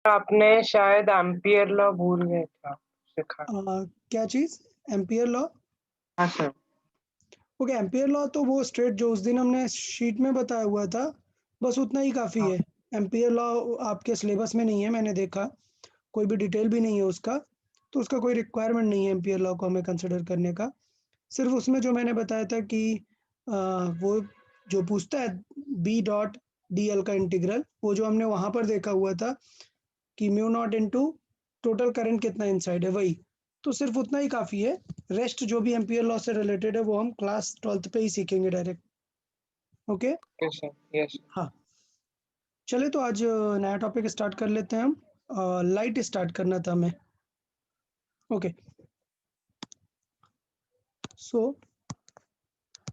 आपने शायद ampere law भूल गए थे सिखा। क्या चीज? Ampere law? हाँ सर। ओके, एम्पियर लॉ तो वो स्ट्रेट जो उस दिन हमने शीट में बताया हुआ था, बस उतना ही काफ़ी हाँ है। एम्पियर लॉ आपके सिलेबस में नहीं है, मैंने देखा, कोई भी डिटेल भी नहीं है उसका, तो उसका कोई रिक्वायरमेंट नहीं है एम्पियर लॉ को हमें कंसिडर करने का। सिर्फ उसमें जो मैंने बताया था कि वो जो पूछता है बी डॉट डी एल का इंटीग्रल, वो जो हमने वहाँ पर देखा हुआ था कि mu naught into total current कितना इनसाइड है, वही। तो सिर्फ उतना ही काफ़ी है। रेस्ट जो भी एम्पियर लॉ से रिलेटेड है वो हम क्लास 12th पे ही सीखेंगे direct. Okay. Okay sir, yes. हाँ, चले तो आज नया टॉपिक स्टार्ट कर लेते हैं हम। लाइट स्टार्ट करना था हमें। ओके, सो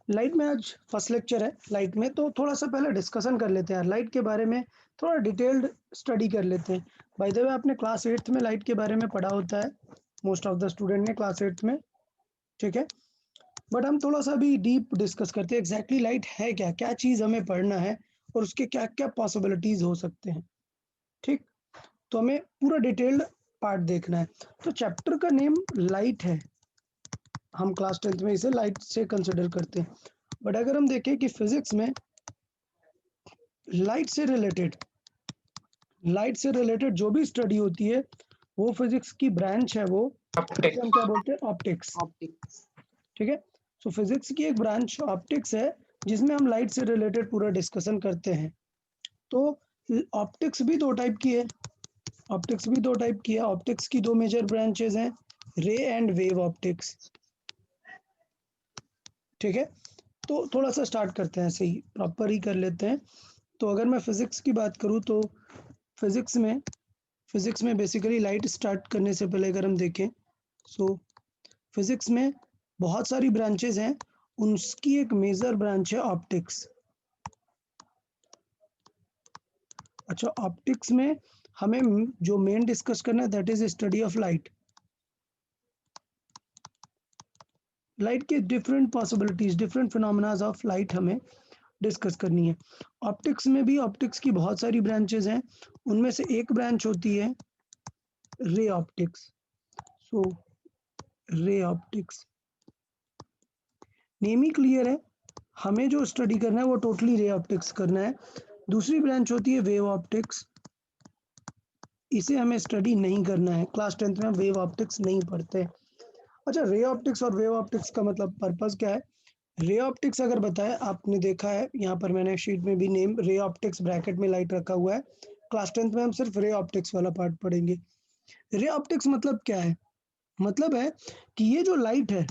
लाइट में आज फर्स्ट लेक्चर है लाइट में, तो थोड़ा सा पहले डिस्कशन कर लेते हैं यार लाइट के बारे में, थोड़ा डिटेल्ड स्टडी कर लेते हैं। बाय द वे आपने क्लास 8th में लाइट के बारे में पढ़ा होता है, मोस्ट ऑफ द स्टूडेंट ने क्लास 8th में, ठीक है। बट हम थोड़ा सा भी डीप डिस्कस करते हैं एग्जैक्टली लाइट है क्या, क्या चीज़ हमें पढ़ना है और उसके क्या क्या पॉसिबिलिटीज हो सकते हैं, ठीक। तो हमें पूरा डिटेल्ड पार्ट देखना है। तो चैप्टर का नेम लाइट है, हम क्लास 10th में इसे लाइट से कंसिडर करते हैं। बट अगर हम देखें कि फिजिक्स में लाइट से रिलेटेड जो भी स्टडी होती है, वो फिजिक्स की ब्रांच है, वो जिसे हम क्या ऑप्टिक्स। बोलते हैं, ऑप्टिक्स, ऑप्टिक्स। ठीक है। सो फिजिक्स की एक ब्रांच ऑप्टिक्स है, जिसमें हम लाइट से रिलेटेड पूरा डिस्कशन करते हैं। तो ऑप्टिक्स भी दो टाइप की है, ऑप्टिक्स की दो मेजर ब्रांचेस हैं, रे एंड वेव ऑप्टिक्स, ठीक है। तो थोड़ा सा स्टार्ट करते हैं, ऐसे ही प्रॉपर ही कर लेते हैं। तो अगर मैं फिजिक्स की बात करूँ तो फिजिक्स में बेसिकली लाइट स्टार्ट करने से पहले अगर हम देखें, सो फिजिक्स में बहुत सारी ब्रांचेस हैं, उनकी एक मेजर ब्रांच है ऑप्टिक्स। अच्छा, ऑप्टिक्स में हमें जो मेन डिस्कस करना है that is study of light, light के different possibilities, different phenomenas of light हमें डिस्कस करनी है। ऑप्टिक्स में भी ऑप्टिक्स की बहुत सारी ब्रांचेस हैं, उनमें से एक ब्रांच होती है रे ऑप्टिक्स। सो रे ऑप्टिक्स नेम ही क्लियर है, हमें जो स्टडी करना है वो टोटली रे ऑप्टिक्स करना है। दूसरी ब्रांच होती है वेव ऑप्टिक्स, इसे हमें स्टडी नहीं करना है, क्लास 10th में हम वेव ऑप्टिक्स नहीं पढ़ते। अच्छा, रे ऑप्टिक्स और वेव ऑप्टिक्स का मतलब पर्पस क्या है? रे ऑप्टिक्स अगर बताए, आपने देखा है यहाँ पर मैंने शीट में भी नेम रे ऑप्टिक्स ब्रैकेट में लाइट रखा हुआ है, क्लास 10th में हम सिर्फ रे ऑप्टिक्स वाला पार्ट पढ़ेंगे। रे ऑप्टिक्स मतलब क्या है? मतलब है कि ये जो लाइट है,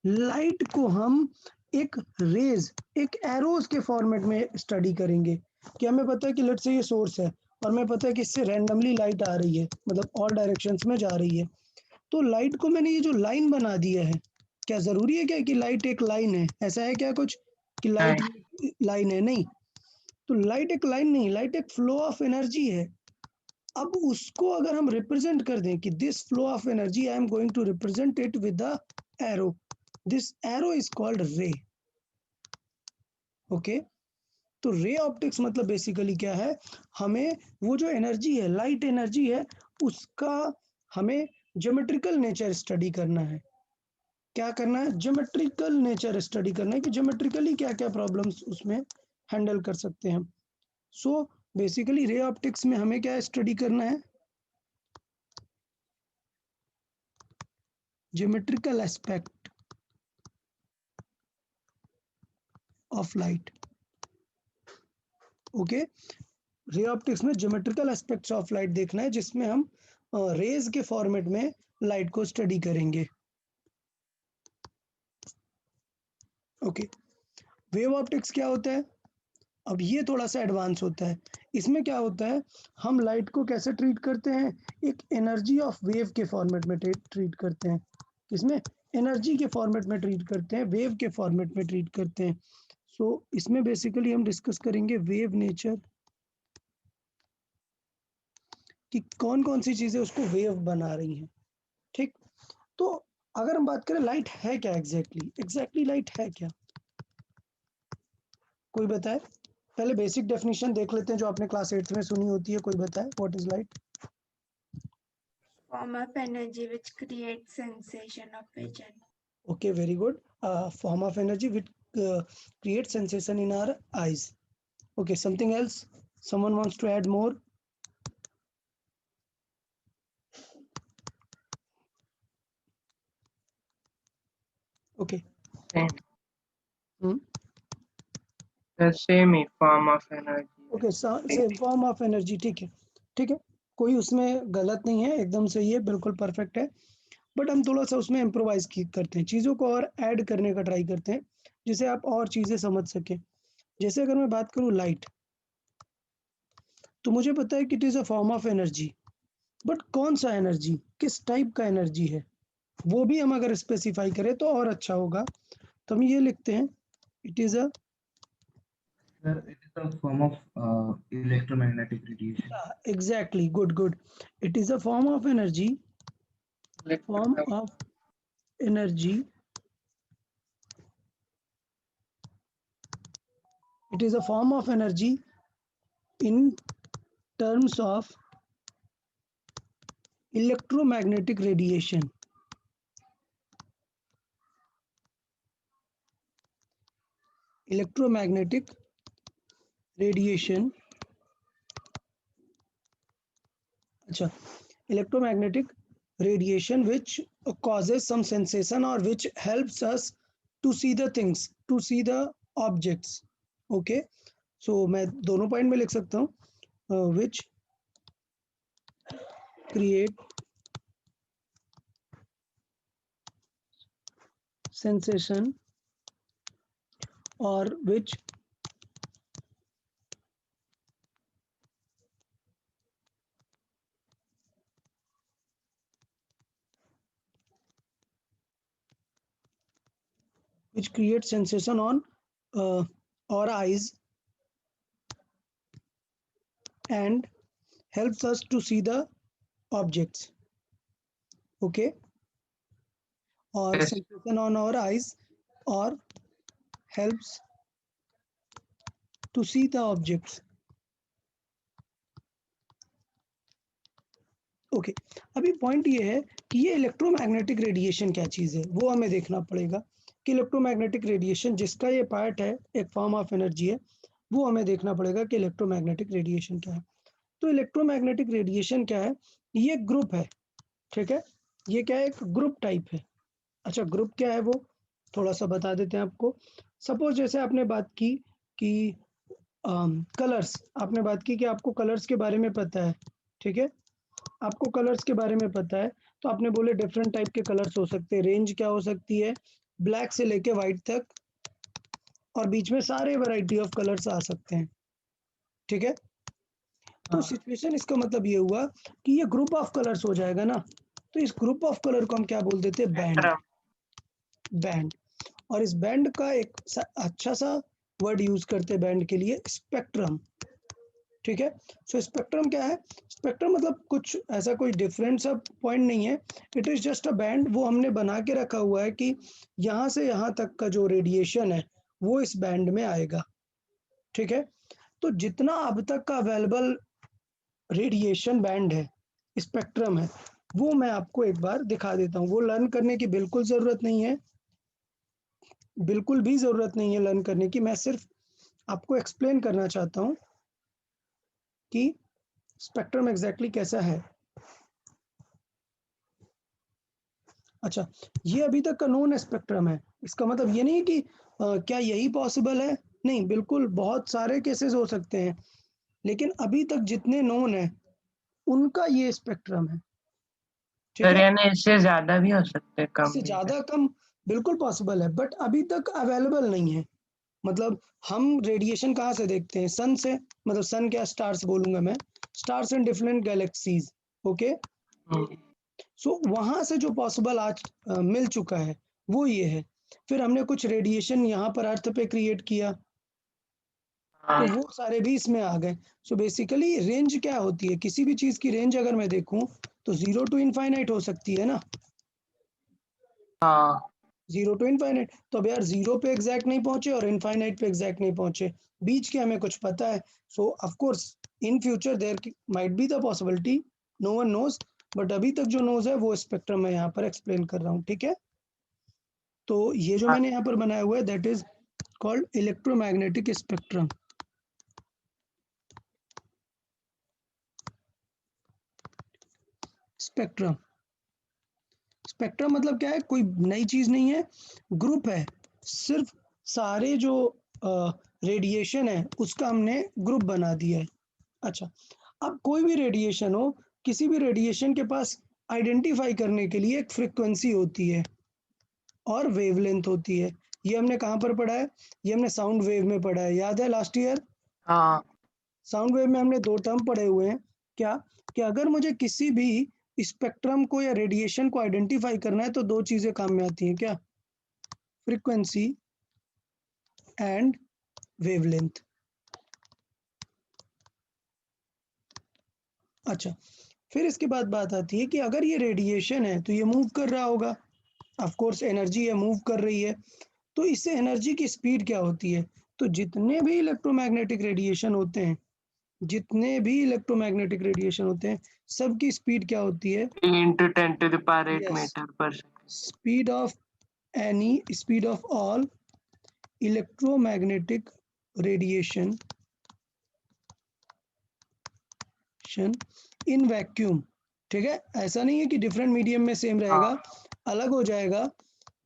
लाइट को हम एक रेज, एक एरोज के फॉर्मेट में स्टडी करेंगे। कि हमें पता है कि लेट्स से ये सोर्स है और हमें पता है कि इससे रैंडमली लाइट आ रही है, मतलब ऑल डायरेक्शंस में जा रही है। तो लाइट को मैंने ये जो लाइन बना दिया है, क्या जरूरी है क्या कि लाइट एक लाइन है? ऐसा है क्या कुछ कि लाइट नहीं। लाइन है? नहीं। तो लाइट एक लाइन नहीं, लाइट एक फ्लो ऑफ एनर्जी है। अब उसको अगर हम रिप्रेजेंट कर दें कि this flow of energy I am going to represent it with the arrow, this arrow is called ray. Okay, तो रे ऑप्टिक्स मतलब बेसिकली क्या है, हमें वो जो एनर्जी है, लाइट एनर्जी है, उसका हमें ज्योमेट्रिकल नेचर स्टडी करना है। क्या करना है? ज्योमेट्रिकल नेचर स्टडी करना है कि ज्योमेट्रिकली क्या क्या प्रॉब्लम्स उसमें हैंडल कर सकते हैं हम। सो बेसिकली रे ऑप्टिक्स में हमें क्या स्टडी करना है? Geometrical aspect of light. Okay, ray optics में ज्योमेट्रिकल एस्पेक्ट्स ऑफ लाइट देखना है, जिसमें हम रेज के फॉर्मेट में लाइट को स्टडी करेंगे। ओके, वेव ऑप्टिक्स क्या होता है? अब ये थोड़ा सा एडवांस होता है। इसमें क्या होता है, हम लाइट को कैसे ट्रीट करते हैं? एक एनर्जी ऑफ वेव के फॉर्मेट में ट्रीट करते हैं। किसमें? एनर्जी के फॉर्मेट में ट्रीट करते हैं, वेव के फॉर्मेट में ट्रीट करते हैं। सो इसमें बेसिकली हम डिस्कस करेंगे वेव नेचर, कि कौन कौन सी चीजें उसको वेव बना रही हैं, ठीक। तो अगर हम बात करें लाइट है क्या, एग्जैक्टली लाइट है क्या, कोई बताए? पहले बेसिक डेफिनेशन देख लेते हैं जो आपने क्लास 8th में सुनी होती है, कोई बताए what is light? Form of energy which creates sensation of vision. Okay, very good. Form of energy which creates sensation in our eyes. Okay, something else? Someone wants to add more? Okay. Same. Hmm? The same form of energy. Okay same form of energy, ठीक है, ठीक है, कोई उसमें गलत नहीं है, एकदम सही है, बिल्कुल परफेक्ट है। बट हम थोड़ा सा उसमें इम्प्रोवाइज करते हैं, चीज़ों को और ऐड करने का ट्राई करते हैं जिससे आप और चीज़ें समझ सकें। जैसे अगर मैं बात करूँ लाइट, तो मुझे पता है कि it is a form of energy, but कौन सा एनर्जी, किस टाइप का एनर्जी है, वो भी हम अगर स्पेसिफाई करें तो और अच्छा होगा। तो हम ये लिखते हैं, it is a Sir, it is a form of electromagnetic radiation. exactly, good, it is a form of energy, form of energy, it is a form of energy in terms of electromagnetic radiation. Electromagnetic radiation, अच्छा, electromagnetic radiation which causes some sensation or which helps us to see the things, to see the objects. Okay, so मैं दोनों point में लिख सकता हूँ, which create sensation or which creates sensation on our eyes and helps us to see the objects. Okay, or Yes. sensation on our eyes or helps to see the objects. Okay, अभी point ये है कि ये electromagnetic radiation क्या चीज़ है, वो हमें देखना पड़ेगा कि इलेक्ट्रोमैग्नेटिक रेडिएशन जिसका ये पार्ट है, एक फॉर्म ऑफ एनर्जी है, वो हमें देखना पड़ेगा कि इलेक्ट्रोमैग्नेटिक रेडिएशन क्या है। तो इलेक्ट्रोमैग्नेटिक रेडिएशन क्या है, ये ग्रुप है, ठीक है, ये क्या है, एक ग्रुप टाइप है। अच्छा, ग्रुप क्या है वो थोड़ा सा बता देते हैं आपको। सपोज जैसे आपने बात की कि कलर्स, आपने बात की कि आपको कलर्स के बारे में पता है, ठीक है, आपको कलर्स के बारे में पता है, तो आपने बोले डिफरेंट टाइप के कलर्स हो सकते हैं, रेंज क्या हो सकती है, ब्लैक से लेके वाइट तक, और बीच में सारे वैरायटी ऑफ कलर्स आ सकते हैं, ठीक है। तो सिचुएशन, इसका मतलब ये हुआ कि ये ग्रुप ऑफ कलर्स हो जाएगा ना, तो इस ग्रुप ऑफ कलर को हम क्या बोल देते हैं, बैंड, बैंड। और इस बैंड का एक अच्छा सा वर्ड यूज करते हैं बैंड के लिए, स्पेक्ट्रम, ठीक है। सो स्पेक्ट्रम क्या है, स्पेक्ट्रम मतलब कुछ ऐसा कोई डिफरेंट सा पॉइंट नहीं है, it is just a band, वो हमने बना के रखा हुआ है कि यहाँ से यहाँ तक का जो रेडिएशन है वो इस बैंड में आएगा, ठीक है। तो जितना अब तक का अवेलेबल रेडिएशन बैंड है, स्पेक्ट्रम है, वो मैं आपको एक बार दिखा देता हूँ। वो लर्न करने की बिल्कुल ज़रूरत नहीं है, बिल्कुल भी ज़रूरत नहीं है लर्न करने की, मैं सिर्फ आपको एक्सप्लेन करना चाहता हूँ कि स्पेक्ट्रम एग्जैक्टली कैसा है। अच्छा, ये अभी तक का नोन स्पेक्ट्रम है, इसका मतलब ये नहीं कि क्या यही पॉसिबल है, नहीं, बिल्कुल बहुत सारे केसेस हो सकते हैं, लेकिन अभी तक जितने नोन है उनका ये स्पेक्ट्रम है, ठीक सर है। यानी इससे ज्यादा भी हो सकते हैं, कम इससे भी ज़्यादा कम बिल्कुल पॉसिबल है, बट अभी तक अवेलेबल नहीं है। मतलब हम रेडिएशन कहाँ से देखते हैं, सन से, मतलब सन क्या, स्टार्स बोलूंगा मैं, stars and different galaxies, okay. So वहां से जो पॉसिबल आज मिल चुका है वो ये है, फिर हमने कुछ रेडिएशन यहाँ पर अर्थ पे क्रिएट किया, तो वो सारे भी इसमें आ गए। सो बेसिकली रेंज क्या होती है, किसी भी चीज की रेंज अगर मैं देखूं तो 0 टू इनफाइनाइट हो सकती है ना, हाँ 0 टू इनफाइनाइट। तो अब यार 0 पे एग्जैक्ट नहीं पहुंचे और इनफाइनाइट पे एग्जैक्ट नहीं पहुंचे, बीच के हमें कुछ पता है। So of course in future there might be the possibility, no one knows, but अभी तक जो नोज है वो स्पेक्ट्रम मैं यहाँ पर एक्सप्लेन कर रहा हूँ, ठीक है। तो ये जो हाँ। मैंने यहाँ पर बनाया हुआ है that is called electromagnetic spectrum. Spectrum spectrum मतलब क्या है, कोई नई चीज नहीं है, ग्रुप है, सिर्फ सारे जो रेडिएशन है उसका हमने ग्रुप बना दिया है। अच्छा, अब कोई भी रेडिएशन हो, किसी भी रेडिएशन के पास आइडेंटिफाई करने के लिए एक फ्रीक्वेंसी होती है और वेवलेंथ होती है। ये हमने कहाँ पर पढ़ा है, ये हमने साउंड वेव में पढ़ा है, याद है लास्ट ईयर। हाँ। साउंड वेव में हमने दो टर्म पढ़े हुए हैं, क्या कि अगर मुझे किसी भी स्पेक्ट्रम को या रेडिएशन को आइडेंटिफाई करना है तो दो चीजें काम में आती हैं, क्या, फ्रीक्वेंसी एंड वेवलेंथ। अच्छा, फिर इसके बाद बात आती है कि अगर ये रेडिएशन है तो ये मूव कर रहा होगा, ऑफ कोर्स एनर्जी है, मूव कर रही है, तो इससे एनर्जी की स्पीड क्या होती है, तो जितने भी इलेक्ट्रोमैग्नेटिक रेडिएशन होते हैं, जितने भी इलेक्ट्रोमैग्नेटिक रेडिएशन होते हैं, सबकी स्पीड क्या होती है, 3 × 10⁸ Yes. Metre per second. speed of all electromagnetic radiation in vacuum, ठीक है। ऐसा नहीं है कि डिफरेंट मीडियम में सेम रहेगा, अलग हो जाएगा,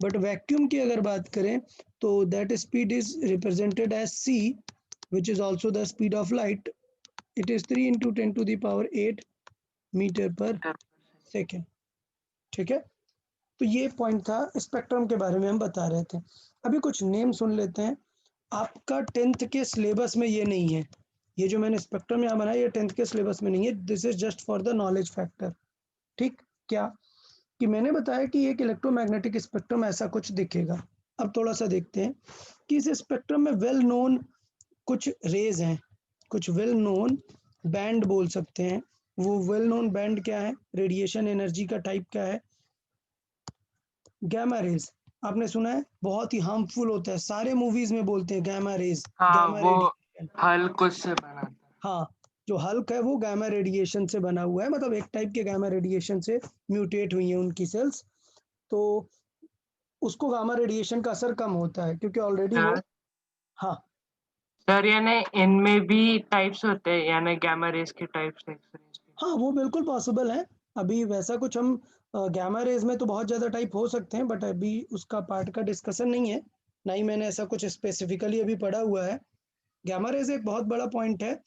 बट वैक्यूम की अगर बात करें तो that speed is represented as c which is also the speed of light. It is 3 into 10 to the power 8 metre पर सेकेंड, ठीक है। तो ये पॉइंट था, स्पेक्ट्रम के बारे में हम बता रहे थे। अभी कुछ नेम सुन लेते हैं, आपका 10th के सिलेबस में ये नहीं है, ये जो मैंने स्पेक्ट्रम यहाँ बनाया ये 10th के सिलेबस में नहीं है, this is just for the knowledge factor, ठीक। क्या कि मैंने बताया कि एक इलेक्ट्रोमैग्नेटिक स्पेक्ट्रम ऐसा कुछ दिखेगा। अब थोड़ा सा देखते हैं कि इस स्पेक्ट्रम में वेल नोन कुछ रेज हैं, कुछ वेल नोन बैंड बोल सकते हैं। वो वेल नोन बैंड क्या है, रेडिएशन एनर्जी का टाइप क्या है, गैमा रेज। आपने सुना है बहुत ही हार्मफुल होता है, सारे मूवीज में बोलते हैं गैमा रेज, हाँ, गैमा वो रेडिएशन। हल्क उससे बना था। हाँ, जो हल्क है वो गैमा रेडिएशन से बना हुआ है, मतलब एक टाइप के गैमा रेडिएशन से म्यूटेट हुई है उनकी सेल्स, तो उसको गामा रेडिएशन का असर कम होता है क्योंकि ऑलरेडी वो, सर हाँ सर यानी इनमें भी टाइप्स होते हैं, यानी गामा रेस के टाइप्स, एक्स रेस के। हाँ वो बिल्कुल पॉसिबल है। अभी वैसा कुछ हम गैमा रेज में तो बहुत ज़्यादा टाइप हो सकते हैं, बट अभी उसका पार्ट का डिस्कशन नहीं है, ना ही मैंने ऐसा कुछ स्पेसिफिकली अभी पढ़ा हुआ है। गैमा रेज एक बहुत बड़ा पॉइंट है,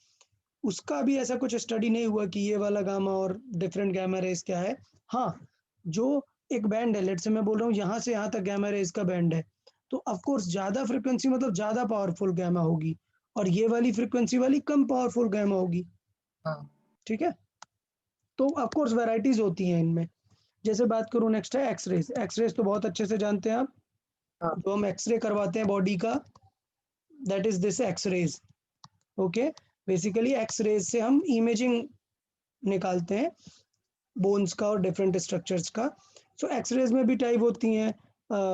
उसका भी ऐसा कुछ स्टडी नहीं हुआ कि ये वाला गामा और डिफरेंट गैमा रेज क्या है। हाँ, जो एक बैंड है, लेट से मैं बोल रहा हूँ यहाँ से यहाँ तक गैमा रेज का बैंड है, तो ऑफ कोर्स ज़्यादा फ्रिक्वेंसी मतलब ज़्यादा पावरफुल गैमा होगी, और ये वाली फ्रिक्वेंसी वाली कम पावरफुल गैमा होगी, हाँ। ठीक है। तो ऑफ कोर्स वैरायटीज होती हैं इनमें। जैसे बात करूँ, नेक्स्ट है एक्सरेज। एक्सरेज तो बहुत अच्छे से जानते हैं आप, हाँ। जो हम एक्सरे करवाते हैं बॉडी का, that is this x-rays, okay. Basically x-rays से हम इमेजिंग निकालते हैं बोन्स का और डिफरेंट स्ट्रक्चर्स का। सो एक्सरेज में भी टाइप होती हैं,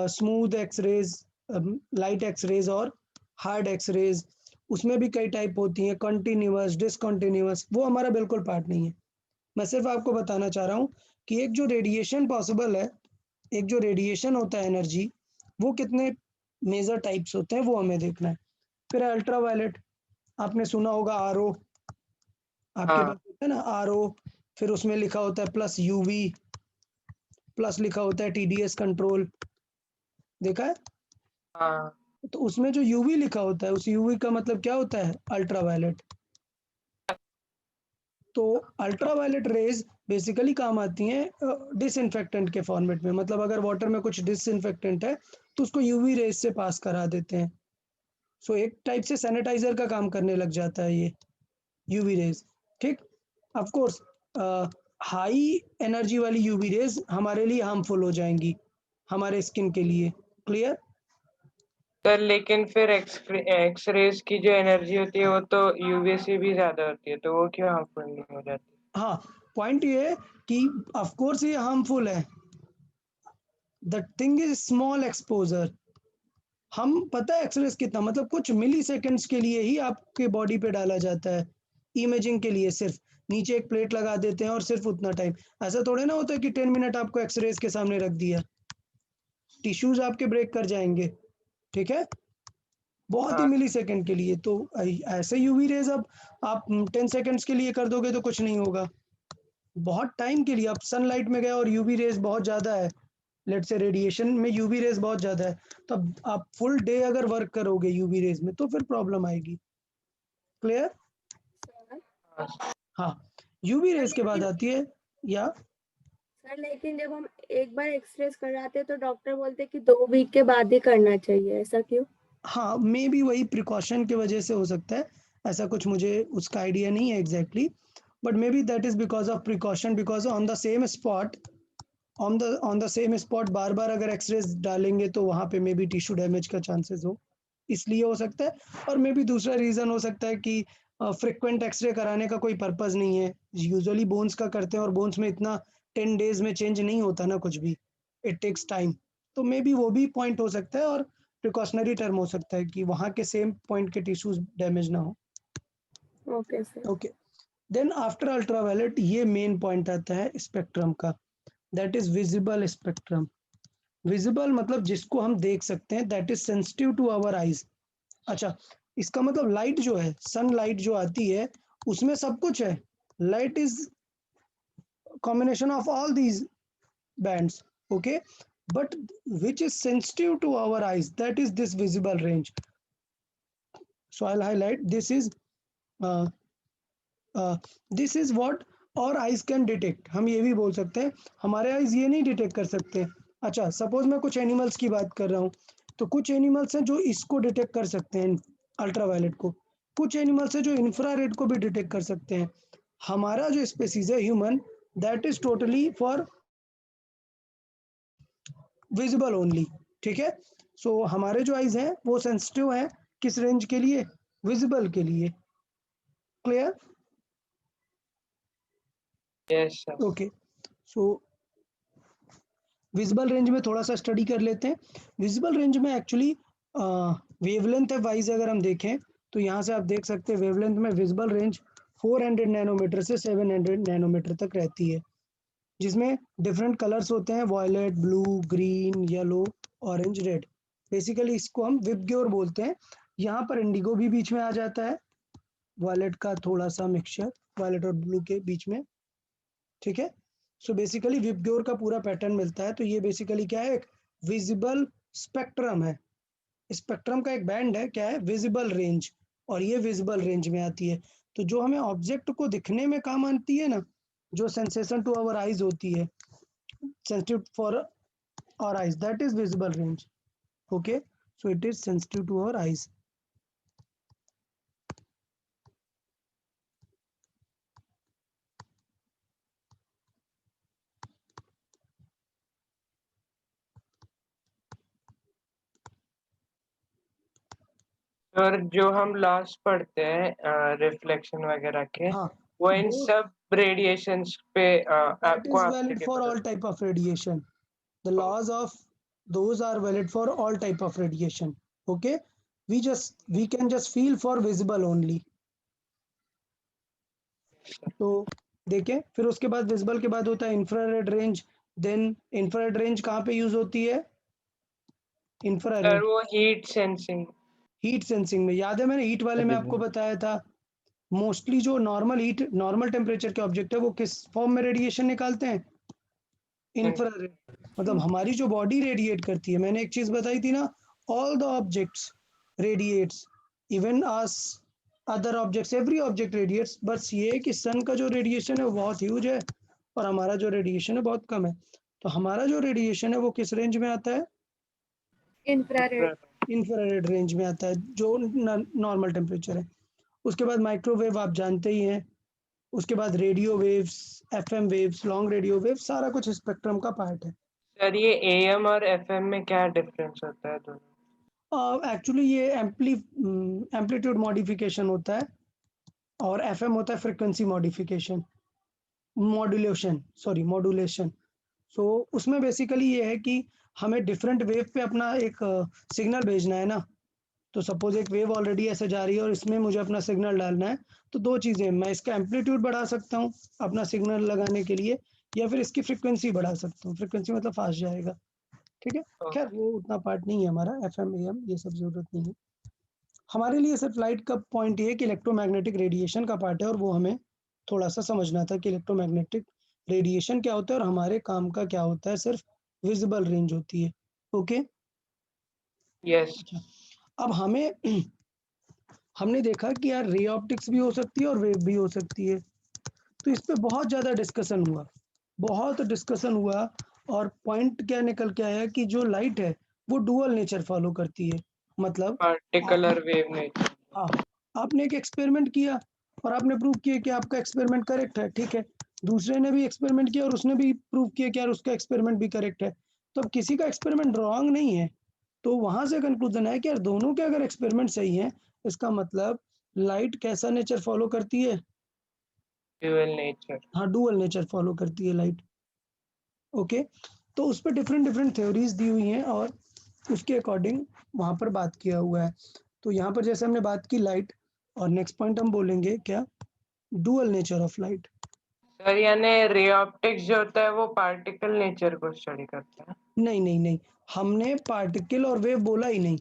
स्मूथ एक्सरेज, लाइट एक्सरेज और हार्ड एक्सरेज, उसमें भी कई टाइप होती हैं, कंटिन्यूअस, डिसकंटिन्यूअस, वो हमारा बिल्कुल पार्ट नहीं है। मैं सिर्फ आपको बताना चाह रहा हूँ कि एक जो रेडिएशन पॉसिबल है, एक जो रेडिएशन होता है एनर्जी, वो कितने मेजर टाइप्स होते हैं वो हमें देखना है। फिर अल्ट्रावायलेट, आपने सुना होगा आरओ, आपके हाँ। पास होता है ना आरओ, फिर उसमें लिखा होता है प्लस यूवी, प्लस लिखा होता है टीडीएस कंट्रोल, देखा है। हाँ। तो उसमें जो यूवी लिखा होता है, उस यूवी का मतलब क्या होता है, अल्ट्रावायलेट। तो अल्ट्रावायलेट रेज बेसिकली काम आती हैं डिसइंफेक्टेंट के फॉर्मेट में, मतलब अगर वाटर में कुछ डिसइंफेक्टेंट है तो उसको यूवी रेज से पास करा देते हैं। सो एक टाइप से सैनिटाइजर का काम करने लग जाता है ये यूवी रेज, ठीक। ऑफ कोर्स हाई एनर्जी वाली यूवी रेज हमारे लिए हार्मफुल हो जाएंगी, हमारे स्किन के लिए, क्लियर। सर लेकिन फिर एक्स रेस की जो एनर्जी होती है वो तो यूवी से भी ज्यादा होती है, तो वो क्यों हार्मफुल नहीं हो जाती? हाँ, पॉइंट ये है कि ऑफ कोर्स ये हार्मफुल है, the thing is small exposure. हम पता है एक्सरेस कितना, मतलब कुछ मिली सेकेंड्स के लिए ही आपके बॉडी पे डाला जाता है इमेजिंग के लिए सिर्फ, नीचे एक प्लेट लगा देते हैं और सिर्फ उतना टाइम। ऐसा थोड़े ना होता है कि 10 मिनट आपको एक्सरेज के सामने रख दिया, टिश्यूज आपके ब्रेक कर जाएंगे, ठीक है, बहुत ही हाँ मिली सेकेंड के लिए। तो ऐसे यूवी रेज अब आप 10 सेकेंड्स के लिए कर दोगे तो कुछ नहीं होगा, बहुत टाइम के लिए। आप सनलाइट में गए और यूवी रेज बहुत ज़्यादा है, लेट से रेडिएशन में यूवी रेज बहुत ज़्यादा है, तो अब आप फुल डे अगर वर्क करोगे यूवी रेज में तो फिर प्रॉब्लम आएगी। क्लियर? हाँ हाँ, यूवी रेज के बाद लेकिन आती है या सर, लेकिन जब हम एक बार एक्सरेज कराते हैं तो डॉक्टर बोलते हैं कि 2 वीक के बाद ही करना चाहिए, ऐसा क्यों? हाँ, मे बी वही प्रिकॉशन की वजह से हो सकता है, ऐसा कुछ मुझे उसका आइडिया नहीं है exactly, but may be that is because of precaution, because on the same spot, on the same spot बार बार अगर एक्सरेज डालेंगे तो वहाँ पे मे बी टिश्यू डैमेज का चांसेस हो, इसलिए हो सकता है। और मे बी दूसरा रीज़न हो सकता है कि फ्रिक्वेंट एक्सरे कराने का कोई पर्पज़ नहीं है, यूजुअली बोन्स का करते हैं और बोन्स में इतना 10 डेज में चेंज नहीं होता ना कुछ भी, इट टेक्स टाइम, तो मे बी वो भी पॉइंट हो सकता है और प्रिकॉशनरी टर्म हो सकता है कि वहाँ के सेम पॉइंट के टिश्यूज डैमेज ना हो। Okay sir. Okay, then after ultraviolet ये मेन पॉइंट आता है स्पेक्ट्रम का, that is visible spectrum. Visible मतलब जिसको हम देख सकते हैं, that is sensitive to our eyes. अच्छा, इसका मतलब लाइट जो है, सनलाइट जो आती है उसमें सब कुछ है, light is combination of all these bands, okay, but which is sensitive to our eyes, that is this visible range. So I'll highlight uh, this is what our eyes can detect. हम ये भी बोल सकते हैं हमारे eyes ये नहीं detect कर सकते। अच्छा, सपोज मैं कुछ एनिमल्स की बात कर रहा हूँ, तो कुछ एनिमल्स हैं जो इसको डिटेक्ट कर सकते हैं, अल्ट्रावायलेट को, कुछ एनिमल्स हैं जो इंफ्रारेड को भी डिटेक्ट कर सकते हैं। हमारा जो स्पेसीज है human, that is totally for visible only, ठीक है। सो हमारे जो आईज हैं वो सेंसिटिव हैं किस रेंज के लिए, विजिबल के लिए। क्लियर? Yes sir. ओके, सो विजिबल रेंज में थोड़ा सा स्टडी कर लेते हैं। विजिबल रेंज में एक्चुअली वेवलेंथ वाइज अगर हम देखें तो यहाँ से आप देख सकते हैं वेवलेंथ में विजिबल रेंज 400 नैनोमीटर से 700 नैनोमीटर तक रहती है, जिसमें डिफरेंट कलर्स होते हैं, violet, blue, green, yellow, orange, red. Basically इसको हम विबग्योर बोलते हैं। यहाँ पर इंडिगो भी बीच में आ जाता है, वॉयलेट का थोड़ा सा मिक्सचर वॉयलेट और ब्लू के बीच में, ठीक है। सो बेसिकली विबग्योर का पूरा पैटर्न मिलता है। तो ये बेसिकली क्या है, एक विजिबल स्पेक्ट्रम है, स्पेक्ट्रम का एक बैंड है, क्या है, विजिबल रेंज, और ये विजिबल रेंज में आती है। तो जो हमें ऑब्जेक्ट को दिखने में काम आती है ना, जो सेंसेशन टू आवर आईज होती है, sensitive for our eyes, that is visible range, okay, so it is sensitive to our eyes. और जो हम लास्ट पढ़ते हैं रिफ्लेक्शन वगैरह के, हाँ, वो इन वो सब रेडिएशंस पे that आपको is valid for applicable all type of radiation, the laws of those are valid for all type of radiation, okay, we can just feel for visible only. तो देखें, फिर उसके बाद विजिबल के बाद होता है infrared range. Then infrared range कहाँ पे यूज होती है, सर इंफ्रारेड वो हीट सेंसिंग। हीट सेंसिंग में, याद है मैंने हीट वाले में आपको बताया था, मोस्टली जो नॉर्मल हीट, नॉर्मल टेम्परेचर के ऑब्जेक्ट है वो किस फॉर्म में रेडिएशन निकालते हैं, इंफ्रारेड। मतलब हमारी जो बॉडी रेडिएट करती है, मैंने एक चीज बताई थी ना, all the objects radiates, even us, other objects, every object radiates. बस ये है कि सन का जो रेडिएशन है वो बहुत ह्यूज है और हमारा जो रेडिएशन है बहुत कम है। तो हमारा जो रेडिएशन है वो किस रेंज में आता है, इंफ्रारेड। इंफ्रारेड रेंज में आता है, जो नॉर्मल टेम्परेचर है। उसके बाद माइक्रोवेव आप जानते ही हैं, उसके बाद radio waves, FM waves, long radio waves, सारा कुछ स्पेक्ट्रम का पार्ट है। सर ये एएम और एफएम में क्या डिफरेंस होता है दोनों? एक्चुअली ये एम्पलीट्यूड मॉडिफिकेशन होता है और एफएम होता है frequency modification, modulation, sorry modulation. So उसमें बेसिकली ये है कि हमें डिफरेंट वेव पे अपना एक सिग्नल भेजना है ना, तो सपोज एक वेव ऑलरेडी ऐसे जा रही है और इसमें मुझे अपना सिग्नल डालना है, तो दो चीज़ें, मैं इसका एम्पलीट्यूड बढ़ा सकता हूँ अपना सिग्नल लगाने के लिए, या फिर इसकी फ्रीक्वेंसी बढ़ा सकता हूँ। फ्रीक्वेंसी मतलब फास्ट जाएगा, ठीक है। खैर वो उतना पार्ट नहीं है हमारा, FM AM ये सब जरूरत नहीं है हमारे लिए। सिर्फ लाइट का पॉइंट ये है कि इलेक्ट्रोमैग्नेटिक रेडिएशन का पार्ट है, और वो हमें थोड़ा सा समझना था कि इलेक्ट्रोमैग्नेटिक रेडिएशन क्या होता है और हमारे काम का क्या होता है, सिर्फ विजिबल रेंज होती है। Okay yes. अच्छा, अब हमने देखा कि यार रे ऑप्टिक्स भी हो सकती है और वेव भी हो सकती है, तो इस पे बहुत ज़्यादा डिस्कशन हुआ, बहुत डिस्कशन हुआ, और पॉइंट क्या निकल के आया कि जो लाइट है वो डुअल नेचर फॉलो करती है। मतलब पार्टिकुलर वेव नेचर। हाँ, आपने एक एक्सपेरिमेंट किया और आपने प्रूव किया कि आपका एक्सपेरिमेंट करेक्ट है, ठीक है। दूसरे ने भी एक्सपेरिमेंट किया और उसने भी प्रूव किया कि यार उसका एक्सपेरिमेंट भी करेक्ट है। तो अब किसी का एक्सपेरिमेंट रॉन्ग नहीं है, तो वहां से कंक्लूजन है कि यार दोनों के अगर एक्सपेरिमेंट सही है, इसका मतलब लाइट कैसा नेचर फॉलो करती है? Dual nature. हाँ, डुअल नेचर फॉलो करती है लाइट। ओके, तो उस पर डिफरेंट डिफरेंट थ्योरीज दी हुई हैं और उसके अकॉर्डिंग वहाँ पर बात किया हुआ है। तो यहाँ पर जैसे हमने बात की लाइट, और नेक्स्ट पॉइंट हम बोलेंगे क्या? Dual nature of light. Sir यानी रे ऑप्टिक्स जो होता है वो पार्टिकल नेचर को स्टडी करता है। नहीं नहीं नहीं, हमने पार्टिकल और वेव बोला ही नहीं।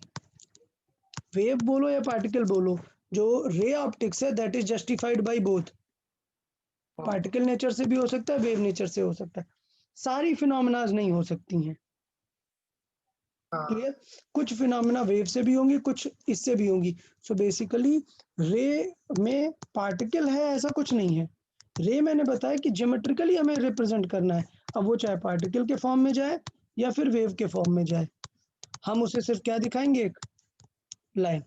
वेव बोलो या पार्टिकल बोलो, जो रे ऑप्टिक्स है that is justified by both. Particle nature से भी हो सकता है, वेव नेचर से हो सकता है, सारी फिनोमेनाज नहीं हो सकती हैं। हाँ। क्लियर? कुछ फिनोमेना वेव से भी होंगी, कुछ इससे भी होंगी। सो बेसिकली रे में पार्टिकल है ऐसा कुछ नहीं है। रे मैंने बताया कि ज्योमेट्रिकली हमें रिप्रेजेंट करना है, अब वो चाहे पार्टिकल के फॉर्म में जाए या फिर वेव के फॉर्म में जाए, हम उसे सिर्फ क्या दिखाएंगे? एक लाइन,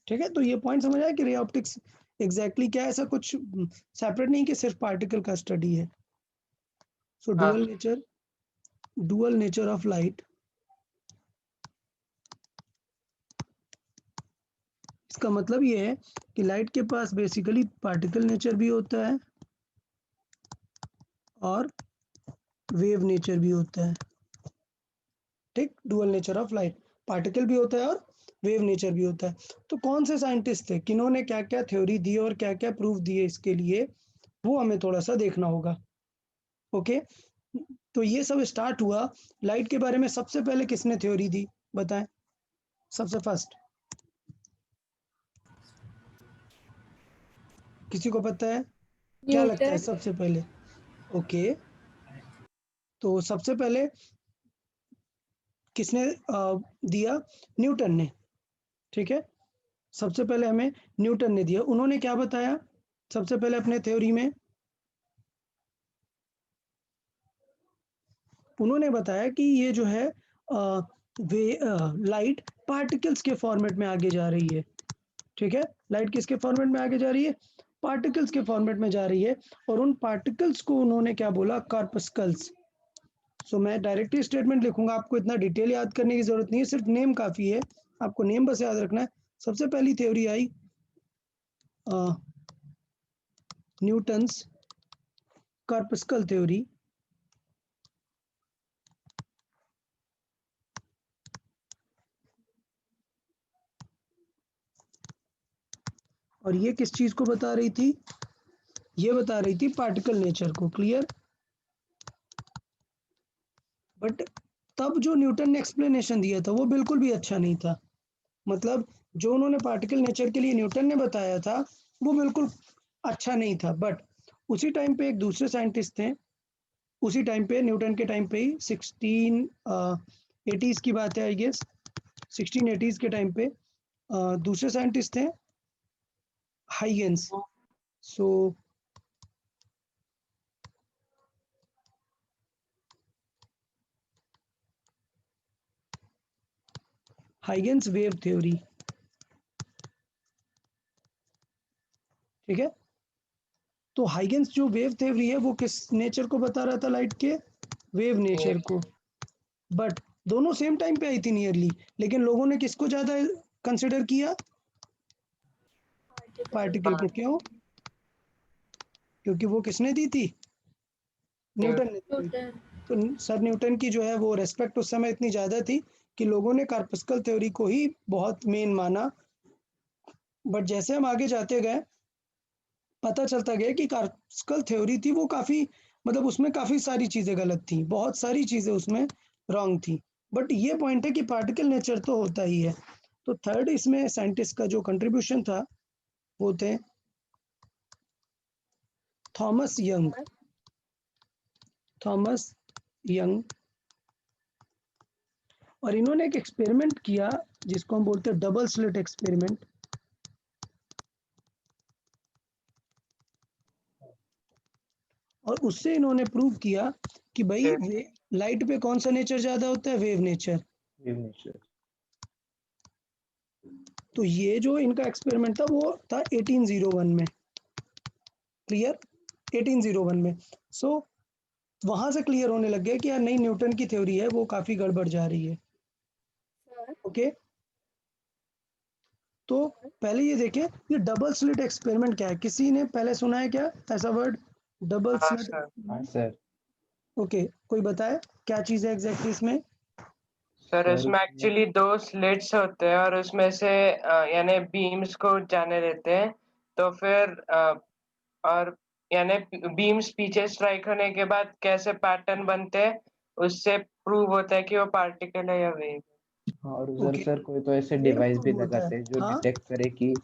ठीक है। तो ये पॉइंट समझ आया कि रे ऑप्टिक्स एग्जैक्टली क्या है, ऐसा कुछ सेपरेट नहीं कि सिर्फ पार्टिकल का स्टडी है। सो हाँ। डुअल नेचर ऑफ लाइट, इसका मतलब ये है कि लाइट के पास बेसिकली पार्टिकल नेचर भी होता है और वेव नेचर भी होता है, ठीक। Dual nature of light, particle भी होता है और वेव नेचर भी होता है। तो कौन से साइंटिस्ट थे, किन्होंने क्या क्या थ्योरी दी और क्या क्या प्रूफ दिए इसके लिए, वो हमें थोड़ा सा देखना होगा। ओके, तो ये सब स्टार्ट हुआ लाइट के बारे में। सबसे पहले किसने थ्योरी दी, बताएं? सबसे फर्स्ट किसी को पता है? क्या लगता है न्यूटन। सबसे पहले? ओके, तो सबसे पहले किसने दिया? न्यूटन ने, ठीक है। सबसे पहले हमें न्यूटन ने दिया। उन्होंने क्या बताया सबसे पहले अपने थ्योरी में? उन्होंने बताया कि ये जो है लाइट पार्टिकल्स के फॉर्मेट में आगे जा रही है, ठीक है। लाइट किसके फॉर्मेट में आगे जा रही है? पार्टिकल्स के फॉर्मेट में जा रही है, और उन पार्टिकल्स को उन्होंने क्या बोला? कॉर्पस्कल्स। सो मैं डायरेक्टली स्टेटमेंट लिखूंगा, आपको इतना डिटेल याद करने की जरूरत नहीं है, सिर्फ नेम काफी है, आपको नेम बस याद रखना है। सबसे पहली थ्योरी आई न्यूटन्स कॉर्पस्कल थ्योरी, और ये किस चीज को बता रही थी? ये बता रही थी पार्टिकल नेचर को। क्लियर? बट तब जो न्यूटन ने एक्सप्लेनेशन दिया था वो बिल्कुल भी अच्छा नहीं था। मतलब जो उन्होंने पार्टिकल नेचर के लिए न्यूटन ने बताया था वो बिल्कुल अच्छा नहीं था। बट उसी टाइम पे एक दूसरे साइंटिस्ट थे, उसी टाइम पे न्यूटन के टाइम पे ही 1680s की बात है आई गेस, 1680s के टाइम पे दूसरे साइंटिस्ट थे हाइगेंस। सो हाइगेंस वेव थ्योरी, ठीक है। तो हाइगेंस जो वेव थ्योरी है वो किस नेचर को बता रहा था? लाइट के वेव नेचर को। बट दोनों सेम टाइम पे आई थी नियरली, लेकिन लोगों ने किसको ज्यादा कंसिडर किया? पार्टिकल को। क्यों? क्योंकि वो किसने दी थी? न्यूटन ने दी थी। न्यूटन। तो सर न्यूटन की जो है वो रेस्पेक्ट उस समय इतनी ज़्यादा थी कि लोगों ने कार्पस्कल थ्योरी को ही बहुत मेन माना, बट जैसे हम आगे जाते गए पता चलता गया कि कार्पस्कल थ्योरी थी वो काफ़ी, मतलब उसमें काफ़ी सारी चीज़ें गलत थी, बहुत सारी चीज़ें उसमें रॉन्ग थी। बट ये पॉइंट है कि पार्टिकल नेचर तो होता ही है। तो थर्ड इसमें साइंटिस्ट का जो कंट्रीब्यूशन था वो थे थॉमस यंग। थॉमस यंग, और इन्होंने एक एक्सपेरिमेंट किया जिसको हम बोलते हैं डबल स्लिट एक्सपेरिमेंट। और उससे इन्होंने प्रूव किया कि भाई लाइट पे कौन सा नेचर ज्यादा होता है, वेव नेचर। तो ये जो इनका एक्सपेरिमेंट था वो था 1801 में, क्लियर, 1801 में। सो वहां से क्लियर होने लग गया कि यार नहीं, न्यूटन की थ्योरी है वो काफी गड़बड़ जा रही है। ओके, तो पहले ये देखें ये डबल स्लिट एक्सपेरिमेंट क्या है, किसी ने पहले सुना है क्या ऐसा वर्ड, डबल हाँ स्लिट? सर। सर ओके, कोई बताए क्या चीज है एग्जैक्टली इसमें? सर इसमें एक्चुअली 2 स्लिट्स होते हैं और उसमें से यानी बीम्स को जाने देते हैं, तो फिर और यानी बीम्स पीछे स्ट्राइक होने के बाद कैसे पैटर्न बनते हैं उससे प्रूव होता है कि वो पार्टिकल है या वेव। हाँ, और उधर ओके, सर कोई तो ऐसे फिर डिवाइस भी prove होता लगाते है, हैं जो हाँ डिटेक्ट करे कि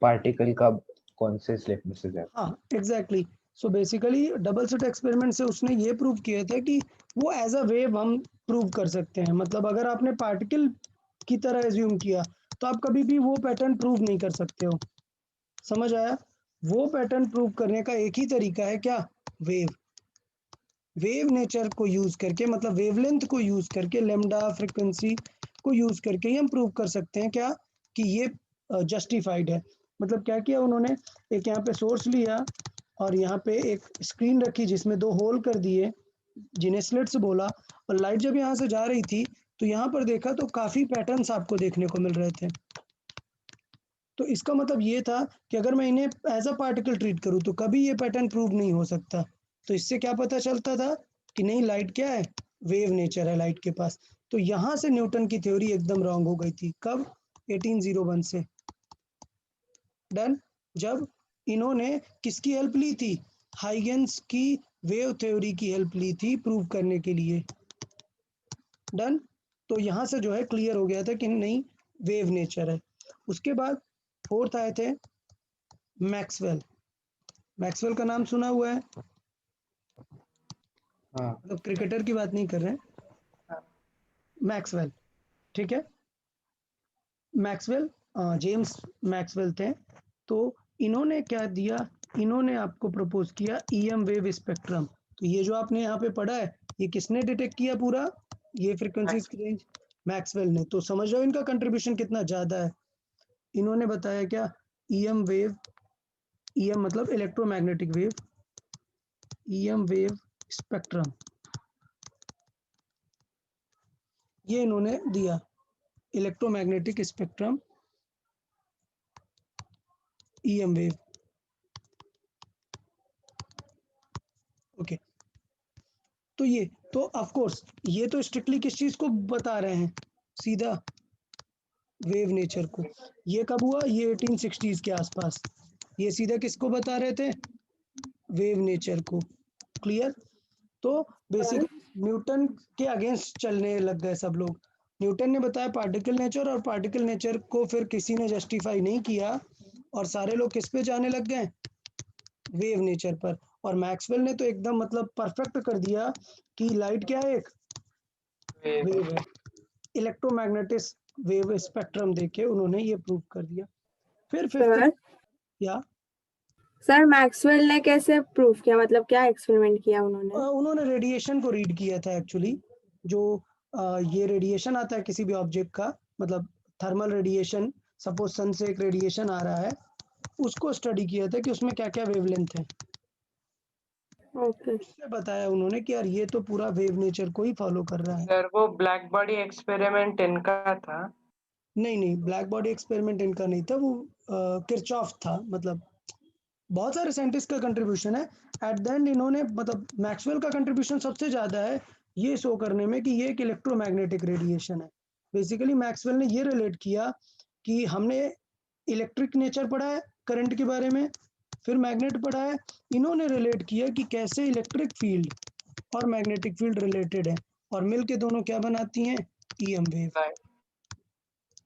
पार्टिकल का कौन से स्लिट में से जाता है। हाँ exactly. So basically double slit experiment से उसने ये प्रूव किया था कि वो एज अ वेव हम प्रूव कर सकते हैं। मतलब अगर आपने पार्टिकल की तरह एज्यूम किया तो आप कभी भी वो पैटर्न प्रूव नहीं कर सकते हो, समझ आया? वो पैटर्न प्रूव करने का एक ही तरीका है, क्या, वेव। वेव नेचर को यूज करके, मतलब वेवलेंथ को यूज करके, लेमडा फ्रीक्वेंसी को यूज करके ही हम प्रूव कर सकते हैं क्या, कि ये जस्टिफाइड है। मतलब क्या किया उन्होंने, एक यहाँ पे सोर्स लिया और यहाँ पे एक स्क्रीन रखी जिसमें 2 होल कर दिए जिन्हें स्लिट्स बोला, और लाइट जब यहाँ से जा रही थी तो यहाँ पर देखा तो काफी पैटर्न्स आपको देखने को मिल रहे थे। तो इसका मतलब ये था कि अगर मैं इन्हें एज अ पार्टिकल ट्रीट करूँ तो कभी ये पैटर्न प्रूव नहीं हो सकता। तो इससे क्या पता चलता था कि नहीं, लाइट क्या है, वेव नेचर है लाइट के पास। तो यहाँ से न्यूटन की थ्योरी एकदम रॉन्ग हो गई थी। कब? 1801 से। डन। जब इन्होंने किसकी हेल्प ली थी, हाइगेंस की वेव थ्योरी की हेल्प ली थी प्रूव करने के लिए। डन। तो यहाँ से जो है क्लियर हो गया था कि नहीं, वेव नेचर है। उसके बाद फोर्थ आए थे मैक्सवेल। मैक्सवेल का नाम सुना हुआ है? हाँ मतलब क्रिकेटर की बात नहीं कर रहे हैं, मैक्सवेल, ठीक है। मैक्सवेल, जेम्स मैक्सवेल थे। तो इन्होंने क्या दिया, इन्होंने आपको प्रपोज किया ईएम वेव स्पेक्ट्रम। तो ये जो आपने यहाँ पे पढ़ा है ये किसने डिटेक्ट किया पूरा, ये फ्रीक्वेंसीज की रेंज, मैक्सवेल ने। तो समझ रहे हो इनका कंट्रीब्यूशन कितना ज्यादा है। इन्होंने बताया क्या, ईएम वेव, ईएम मतलब electromagnetic wave, EM wave spectrum, ये इन्होंने दिया, electromagnetic spectrum, EM wave. Okay, तो ये तो ऑफ कोर्स ये तो स्ट्रिक्टली किस चीज को बता रहे हैं, सीधा वेव नेचर को। ये कब हुआ, ये 1860s के आसपास। ये सीधा किसको बता रहे थे, वेव नेचर को। क्लियर? तो बेसिकली न्यूटन के अगेंस्ट चलने लग गए सब लोग। न्यूटन ने बताया पार्टिकल नेचर, और पार्टिकल नेचर को फिर किसी ने जस्टिफाई नहीं किया, और सारे लोग किस पे जाने लग गए, वेव नेचर पर। और मैक्सवेल ने तो एकदम मतलब परफेक्ट कर दिया कि लाइट क्या है, एक वेव है। इलेक्ट्रोमैग्नेटिक वेव स्पेक्ट्रम देके उन्होंने ये प्रूव कर दिया। फिर फिफ्थ, सर या सर मैक्सवेल ने कैसे प्रूफ किया, मतलब क्या एक्सपेरिमेंट किया उन्होंने? उन्होंने रेडिएशन को रीड किया था एक्चुअली। जो ये रेडिएशन आता है किसी भी ऑब्जेक्ट का, मतलब थर्मल रेडिएशन, सपोज सन से एक रेडिएशन आ रहा है, उसको स्टडी किया था कि उसमें क्या क्या वेवलेंथ है। ओके उससे बताया उन्होंने कि यार ये तो पूरा वेव नेचर को ही फॉलो कर रहा है। सर वो ब्लैक बॉडी एक्सपेरिमेंट इनका था। नहीं नहीं, ब्लैक बॉडी एक्सपेरिमेंट इनका नहीं था, वो किरचॉफ था। मतलब बहुत सारे साइंटिस्ट का कंट्रीब्यूशन है। एट द एंड इन्होंने, मतलब मैक्सवेल का कंट्रीब्यूशन सबसे ज्यादा है, ये शो करने में कि ये एक इलेक्ट्रोमैग्नेटिक रेडिएशन है। बेसिकली मैक्सवेल ने ये रिलेट किया कि हमने इलेक्ट्रिक नेचर पढ़ा है करंट के बारे में, फिर मैग्नेट पढ़ा है, इन्होंने रिलेट किया कि कैसे इलेक्ट्रिक फील्ड और मैग्नेटिक फील्ड रिलेटेड है और मिलके दोनों क्या बनाती हैं, ईएम वेव। Right.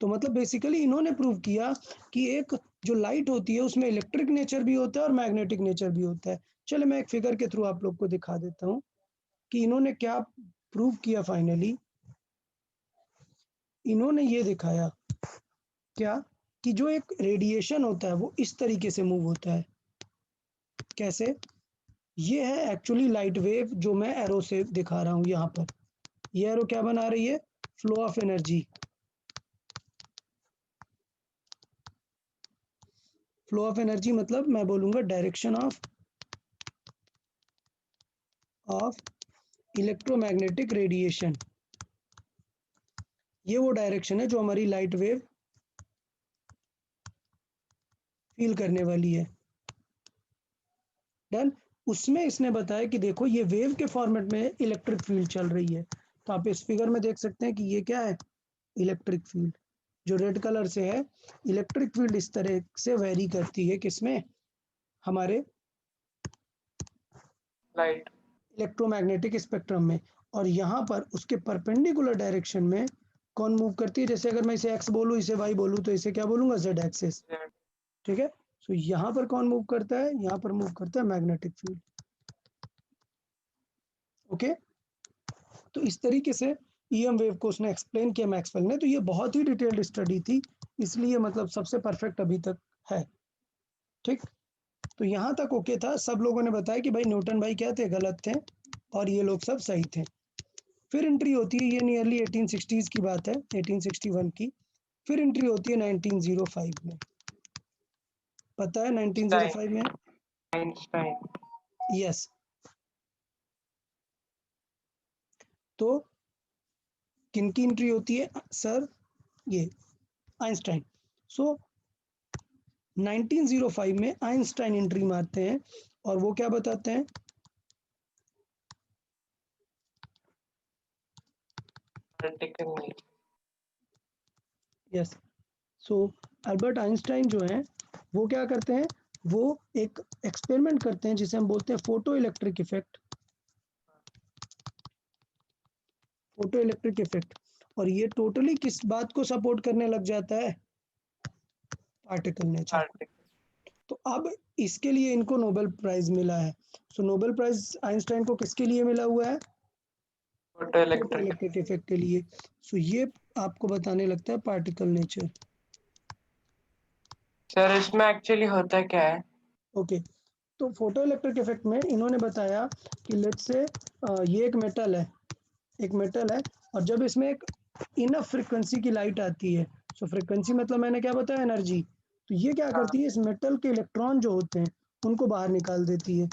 तो मतलब बेसिकली इन्होंने प्रूव किया कि एक जो लाइट होती है उसमें इलेक्ट्रिक नेचर भी होता है और मैग्नेटिक नेचर भी होता है। चलो मैं एक फिगर के थ्रू आप लोग को दिखा देता हूँ कि इन्होंने क्या प्रूव किया। फाइनली इन्होंने ये दिखाया क्या कि जो एक रेडिएशन होता है वो इस तरीके से मूव होता है। कैसे? ये है एक्चुअली लाइट वेव जो मैं एरो से दिखा रहा हूँ यहाँ पर। ये एरो क्या बना रही है, flow of energy. Flow of energy मतलब मैं बोलूंगा डायरेक्शन ऑफ इलेक्ट्रोमैग्नेटिक रेडिएशन। ये वो डायरेक्शन है जो हमारी लाइट वेव फील करने वाली है। डन। उसमें इसने बताया कि देखो ये वेव के फॉर्मेट में इलेक्ट्रिक फील्ड चल रही है। तो आप इस फिगर में देख सकते हैं कि ये क्या है, इलेक्ट्रिक फील्ड जो रेड कलर से है। इलेक्ट्रिक फील्ड इस तरह से वेरी करती है किसमें, हमारे Light. इलेक्ट्रोमैग्नेटिक स्पेक्ट्रम में। और यहाँ पर उसके परपेंडिकुलर डायरेक्शन में कौन मूव करती है। जैसे अगर मैं इसे एक्स बोलूँ इसे वाई बोलूँ तो इसे क्या बोलूंगा, जेड एक्सिस। Yeah. ठीक है। सो यहाँ पर कौन मूव करता है, यहाँ पर मूव करता है मैग्नेटिक फील्ड। ओके। तो इस तरीके से ईएम वेव को उसने एक्सप्लेन किया मैक्सवेल ने। तो ये बहुत ही डिटेल्ड स्टडी थी, इसलिए मतलब सबसे परफेक्ट अभी तक है। ठीक। तो यहाँ तक ओके था। सब लोगों ने बताया कि भाई न्यूटन भाई क्या थे, गलत थे और ये लोग सब सही थे। फिर एंट्री होती है, ये नियरली 1860s की बात है, 1861 की। फिर एंट्री होती है 1905 में। पता है 1905 में? Einstein. यस। तो किनकी एंट्री होती है सर, ये आइंस्टाइन। सो 1905 में आइंस्टाइन एंट्री मारते हैं और वो क्या बताते हैं, Particle nature. यस। सो अल्बर्ट आइंस्टाइन जो हैं वो क्या करते हैं, वो एक एक्सपेरिमेंट करते हैं जिसे हम बोलते हैं photo electric effect. Photo electric effect. और ये टोटली किस बात को सपोर्ट करने लग जाता है, पार्टिकल नेचर। Particle. तो अब इसके लिए इनको नोबेल प्राइज मिला है। सो नोबेल प्राइज आइंस्टाइन को किसके लिए मिला हुआ है, फोटो Photoelectric. इलेक्ट्रिक इफेक्ट के लिए। सो ये आपको बताने लगता है पार्टिकल नेचर। सर इसमें एक्चुअली होता क्या है? ओके। तो फोटो इलेक्ट्रिक इफेक्ट में इन्होंने बताया कि लेट्स से ये एक मेटल है, एक मेटल है और जब इसमें एक इनफ फ्रीक्वेंसी की लाइट आती है, सो फ्रीक्वेंसी मतलब मैंने क्या बताया, एनर्जी। तो ये क्या करती है, इस मेटल के इलेक्ट्रॉन जो होते हैं उनको बाहर निकाल देती है।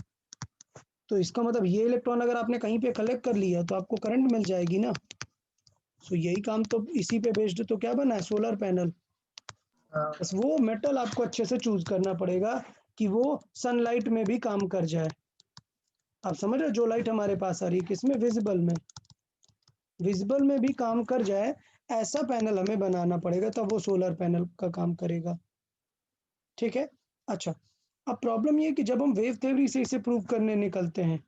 तो इसका मतलब ये इलेक्ट्रॉन अगर आपने कहीं पे कलेक्ट कर लिया तो आपको करंट मिल जाएगी ना। सो यही काम तो इसी पे बेस्ड तो क्या बना है, सोलर पैनल। बस वो मेटल आपको अच्छे से चूज करना पड़ेगा कि वो सनलाइट में भी काम कर जाए। आप समझ रहे हो, जो लाइट हमारे पास आ रही है किसमें, विजिबल में, विजिबल में भी काम कर जाए ऐसा पैनल हमें बनाना पड़ेगा, तब वो सोलर पैनल का काम करेगा। ठीक है। अच्छा, अब प्रॉब्लम ये है कि जब हम वेव थ्योरी से इसे प्रूव करने निकलते हैं,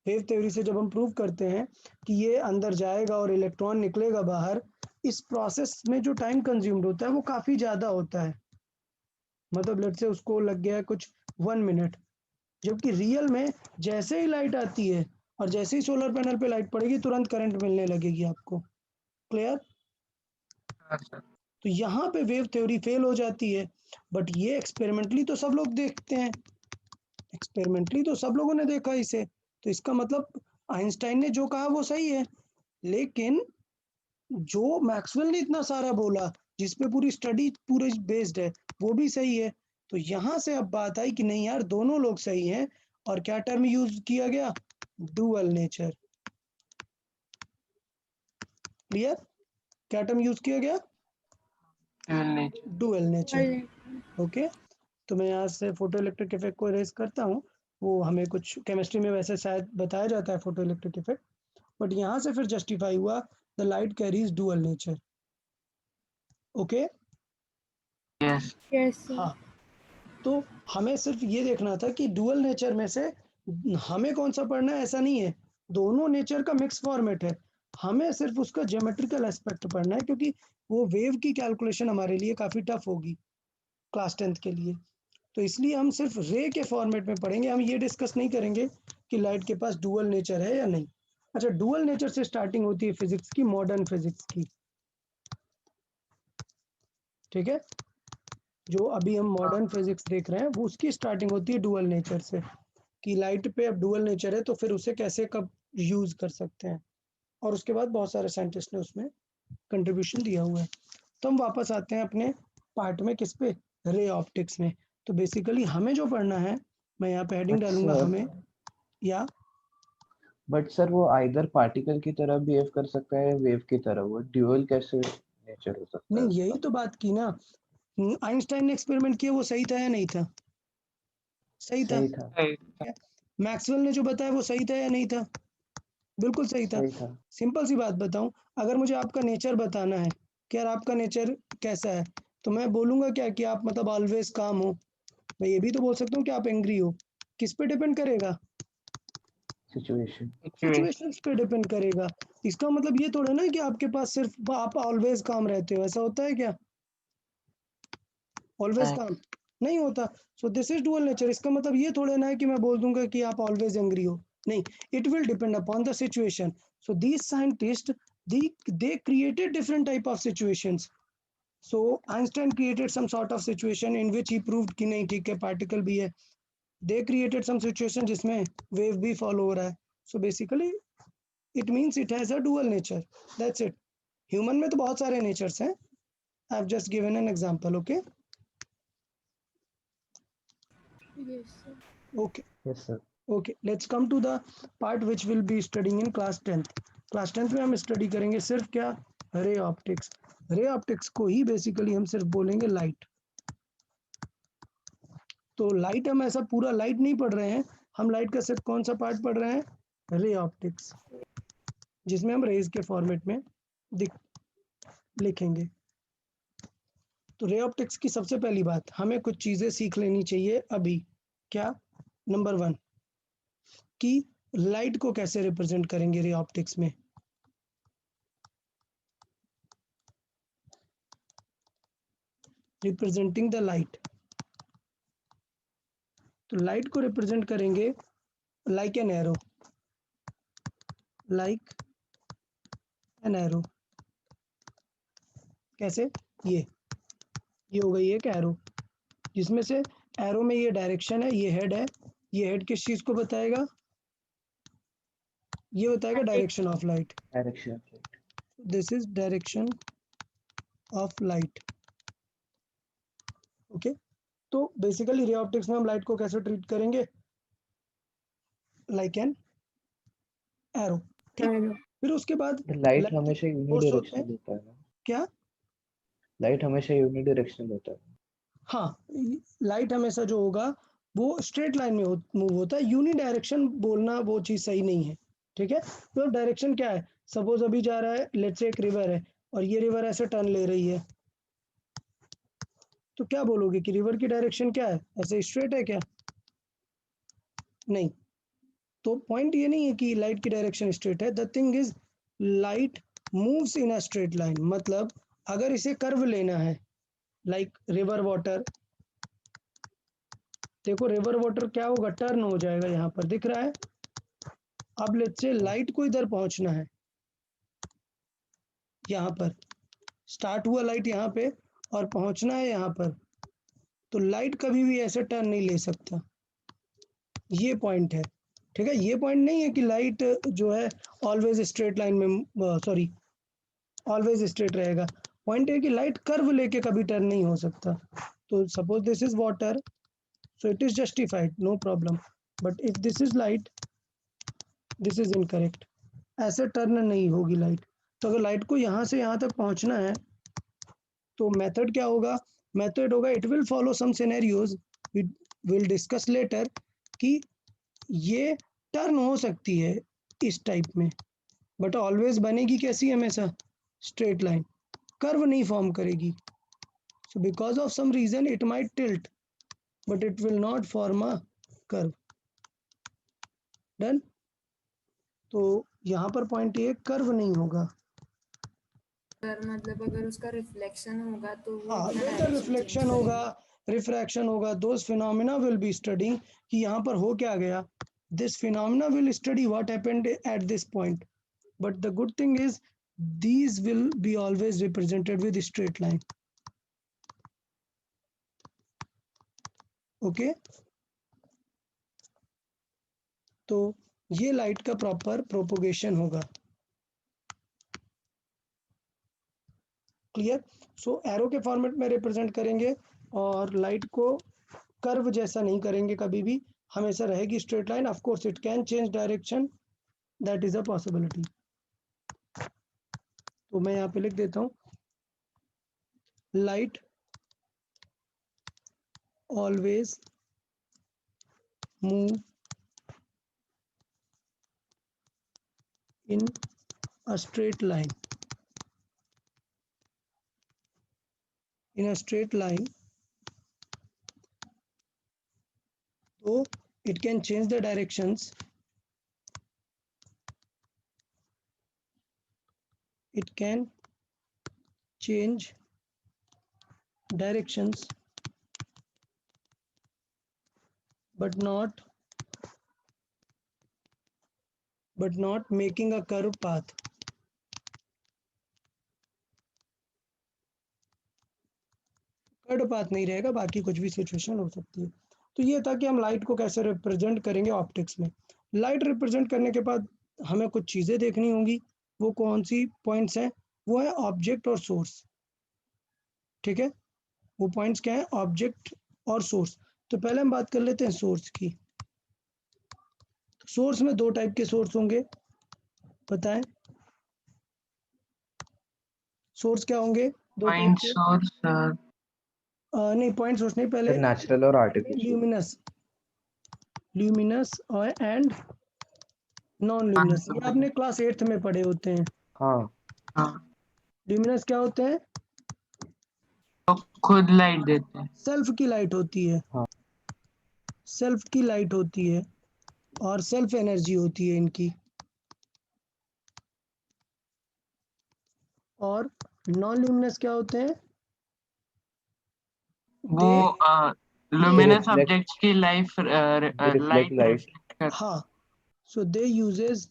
वेव थ्योरी से जब हम प्रूव करते हैं कि ये अंदर जाएगा और इलेक्ट्रॉन निकलेगा बाहर, इस प्रोसेस में जो टाइम कंज्यूम्ड होता है वो काफ़ी ज़्यादा होता है। मतलब लेट से उसको लग गया कुछ 1 मिनट, जबकि रियल में जैसे ही लाइट आती है और जैसे ही सोलर पैनल पे लाइट पड़ेगी तुरंत करंट मिलने लगेगी आपको। क्लियर? हाँ सर. तो यहाँ पे वेव थ्योरी फेल हो जाती है। बट ये एक्सपेरिमेंटली तो सब लोग देखते हैं, एक्सपेरिमेंटली तो सब लोगों ने देखा इसे। तो इसका मतलब आइंस्टाइन ने जो कहा वो सही है, लेकिन जो मैक्सवेल ने इतना सारा बोला जिस पे पूरी स्टडी पूरे बेस्ड है वो भी सही है। तो यहाँ से अब बात आई कि नहीं यार दोनों लोग सही हैं। और क्या टर्म यूज किया गया, डुअल नेचर। क्लियर? क्या टर्म यूज किया गया, Dual nature. Dual nature. Okay. तो मैं यहाँ से फोटो इलेक्ट्रिक इफेक्ट को इरेज करता हूँ। वो हमें कुछ केमिस्ट्री में वैसे शायद बताया जाता है फोटो इलेक्ट्रिक इफेक्ट। बट यहाँ से फिर जस्टिफाई हुआ the light carries dual nature. Okay yes yes sir. हाँ, तो हमें सिर्फ ये देखना था कि डुअल नेचर में से हमें कौन सा पढ़ना है, ऐसा नहीं है, दोनों नेचर का मिक्स फॉर्मेट है, हमें सिर्फ उसका ज्योमेट्रिकल एस्पेक्ट पढ़ना है, क्योंकि वो वेव की कैलकुलेशन हमारे लिए काफ़ी टफ होगी क्लास 10th के लिए। तो इसलिए हम सिर्फ रे के फॉर्मेट में पढ़ेंगे, हम ये डिस्कस नहीं करेंगे कि लाइट के पास डुअल नेचर है या नहीं। अच्छा, डुअल नेचर से स्टार्टिंग होती है फिजिक्स की, मॉडर्न फिजिक्स की, ठीक है, जो अभी हम मॉडर्न फिजिक्स देख रहे हैं वो उसकी स्टार्टिंग होती है डुअल नेचर से, कि लाइट पे अब डुअल नेचर है तो फिर उसे कैसे कब यूज कर सकते हैं, और उसके बाद बहुत सारे साइंटिस्ट ने उसमें कंट्रीब्यूशन दिया हुआ है। तो हम वापस आते हैं अपने पार्ट में, किस पे, रे ऑप्टिक्स में। तो बेसिकली हमें जो पढ़ना है, मैं यहाँ पे हेडिंग डालूंगा हमें, या बट सर वो आइदर पार्टिकल की तरह बिहेव कर सकता है, वेव की तरह, वो ड्यूअल कैसे नेचर हो सकता है नहीं, उसका? यही तो बात की ना, आइंस्टाइन ने एक्सपेरिमेंट किया, वो सही था या नहीं था? सही था। सही था, मैक्सवेल ने जो बताया वो सही था या नहीं था? बिल्कुल सही था। सही था। सिंपल सी बात बताऊं, अगर मुझे आपका नेचर बताना है कि यार आपका नेचर कैसा है, तो मैं बोलूंगा क्या कि आप मतलब ऑलवेज काम हो। मैं ये भी तो बोल सकता हूँ कि आप एंग्री हो। किस पे डिपेंड करेगा? सिचुएशन। सिचुएशंस पे डिपेंड करेगा। इसका मतलब ये थोड़ा ना कि आपके पास सिर्फ आप ऑलवेज काम रहते हो, ऐसा होता है क्या? ऑलवेज काम नहीं होता। So this is dual nature. इसका मतलब ये थोड़ा ना है कि मैं बोल दूंगा कि आप ऑलवेज एंग्री हो, नहीं, it will depend upon the situation. So these scientist, they created different type of situations. So Einstein created some sort of situation in which he proved कि नहीं ठीक है पार्टिकल भी है। They created some situation जिसमें wave भी follow हो रहा है। So basically it means it has a dual nature. That's it. Human में तो बहुत सारे नेचर्स हैं। I have just given an example. Okay yes sir. Okay yes sir. Okay, let's come to the part which will be studying in class 10th। Class 10th में हम study करेंगे सिर्फ क्या, रे ऑप्टिक्स। रे ऑप्टिक्स को ही basically हम सिर्फ बोलेंगे light. तो लाइट हम ऐसा पूरा लाइट नहीं पढ़ रहे हैं, हम लाइट का सिर्फ कौन सा पार्ट पढ़ रहे हैं, रे ऑप्टिक्स, जिसमें हम रेज के फॉर्मेट में लिखेंगे। तो रे ऑप्टिक्स की सबसे पहली बात, हमें कुछ चीजें सीख लेनी चाहिए अभी। क्या? नंबर 1 कि लाइट को कैसे रिप्रेजेंट करेंगे रे ऑप्टिक्स में। रिप्रेजेंटिंग द लाइट, तो लाइट को रिप्रेजेंट करेंगे like an arrow, like an arrow. कैसे? ये हो गई एक एरो, जिसमें से एरो में ये डायरेक्शन है, ये हेड है, ये हेड किस चीज को बताएगा, ये बताएगा direction of light. Direction. This is direction of light. Okay, तो बेसिकली रे ऑप्टिक्स में हम लाइट को कैसे ट्रीट करेंगे, लाइक एन एरो। ठीक, फिर उसके बाद लाइट लाइट हमेशा सोर्स होते यूनिडायरेक्शनल हैं। होता है ना? क्या? लाइट हमेशा यूनिडायरेक्शनल होता है। हाँ, लाइट हमेशा जो होगा वो स्ट्रेट लाइन में मूव होता है। यूनी डायरेक्शन बोलना वो चीज़ सही नहीं है, ठीक है। तो डायरेक्शन क्या है, सपोज अभी जा रहा है, लेट्स से एक रिवर है और ये रिवर ऐसे टर्न ले रही है, तो क्या बोलोगे कि रिवर की डायरेक्शन क्या है, ऐसे स्ट्रेट है क्या? नहीं। तो पॉइंट ये नहीं है कि लाइट की डायरेक्शन स्ट्रेट है। The thing is light moves in a straight line. मतलब अगर इसे कर्व लेना है, लाइक रिवर वाटर, देखो रिवर वाटर क्या होगा, टर्न हो जाएगा, यहाँ पर दिख रहा है। अब लेट्स से लाइट को इधर पहुंचना है, यहाँ पर स्टार्ट हुआ लाइट यहाँ पे और पहुंचना है यहाँ पर, तो लाइट कभी भी ऐसे टर्न नहीं ले सकता। ये पॉइंट है, ठीक है। ये पॉइंट नहीं है कि लाइट जो है ऑलवेज स्ट्रेट लाइन में, सॉरी, ऑलवेज स्ट्रेट रहेगा। पॉइंट है कि लाइट कर्व लेके कभी टर्न नहीं हो सकता। तो suppose this is water, so it is justified, no problem. But if this is light, this is incorrect. ऐसे टर्न नहीं होगी लाइट। तो अगर लाइट को यहाँ से यहाँ तक पहुँचना है तो मेथड क्या होगा, मेथड होगा it will follow some scenarios we will discuss later, कि ये टर्न हो सकती है इस टाइप में, बट ऑलवेज बनेगी कैसी हमेशा, स्ट्रेट लाइन, कर्व नहीं फॉर्म करेगी. So because of some reason it might tilt but it will not form a curve. Done. तो यहाँ पर पॉइंट ये कर्व नहीं होगा. सर मतलब अगर उसका रिफ्लेक्शन होगा तो वो हाँ, अपना वेदर डायरेक्शन रिफ्लेक्शन चेंज होगा, करेगा. रिफ्रैक्शन होगा, those phenomena will be studying कि यहाँ पर हो क्या गया. This phenomena will study what happened at this point. But the good thing is these will be always represented with straight line. Okay, तो ये लाइट का प्रॉपर प्रोपोगेशन होगा. क्लियर. सो एरो के फॉर्मेट में रिप्रेजेंट करेंगे और लाइट को curve जैसा नहीं करेंगे कभी भी, हमेशा रहेगी straight line. Of course it can change direction, that is a possibility. तो मैं यहाँ पे लिख देता हूँ, light always move in a straight line. In a straight line, so it can change the directions. It can change directions, but not making a curve path. Curve path नहीं रहेगा, बाकी कुछ भी सिचुएशन हो सकती है. तो ये था कि हम लाइट को कैसे रिप्रेजेंट करेंगे ऑप्टिक्स में. लाइट रिप्रेजेंट करने के बाद हमें कुछ चीज़ें देखनी होंगी. वो कौन सी पॉइंट्स हैं? वो है ऑब्जेक्ट और सोर्स. ठीक है, वो पॉइंट्स क्या है? ऑब्जेक्ट और सोर्स. तो पहले हम बात कर लेते हैं सोर्स की. सोर्स में दो टाइप के सोर्स होंगे, बताएं. सोर्स क्या होंगे? दो टाइप पॉइंट के. सोर्स नहीं, पॉइंट सोर्स नहीं, पहले नेचुरल और आर्टिफिशियल. ल्यूमिनस और एंड नॉन ल्यूमिनस. ये आपने क्लास 8th में पढ़े होते हैं. हाँ, ल्यूमिनस क्या होते हैं? तो खुद लाइट देते हैं. सेल्फ की लाइट होती है. हाँ. सेल्फ की लाइट होती है और सेल्फ एनर्जी होती है इनकी. और नॉन ल्यूमिनस क्या होते हैं? वो लुमिनस reflect- ऑब्जेक्ट्स की life they reflect light light. Reflect करते हैं. हाँ. सो दे यूजेस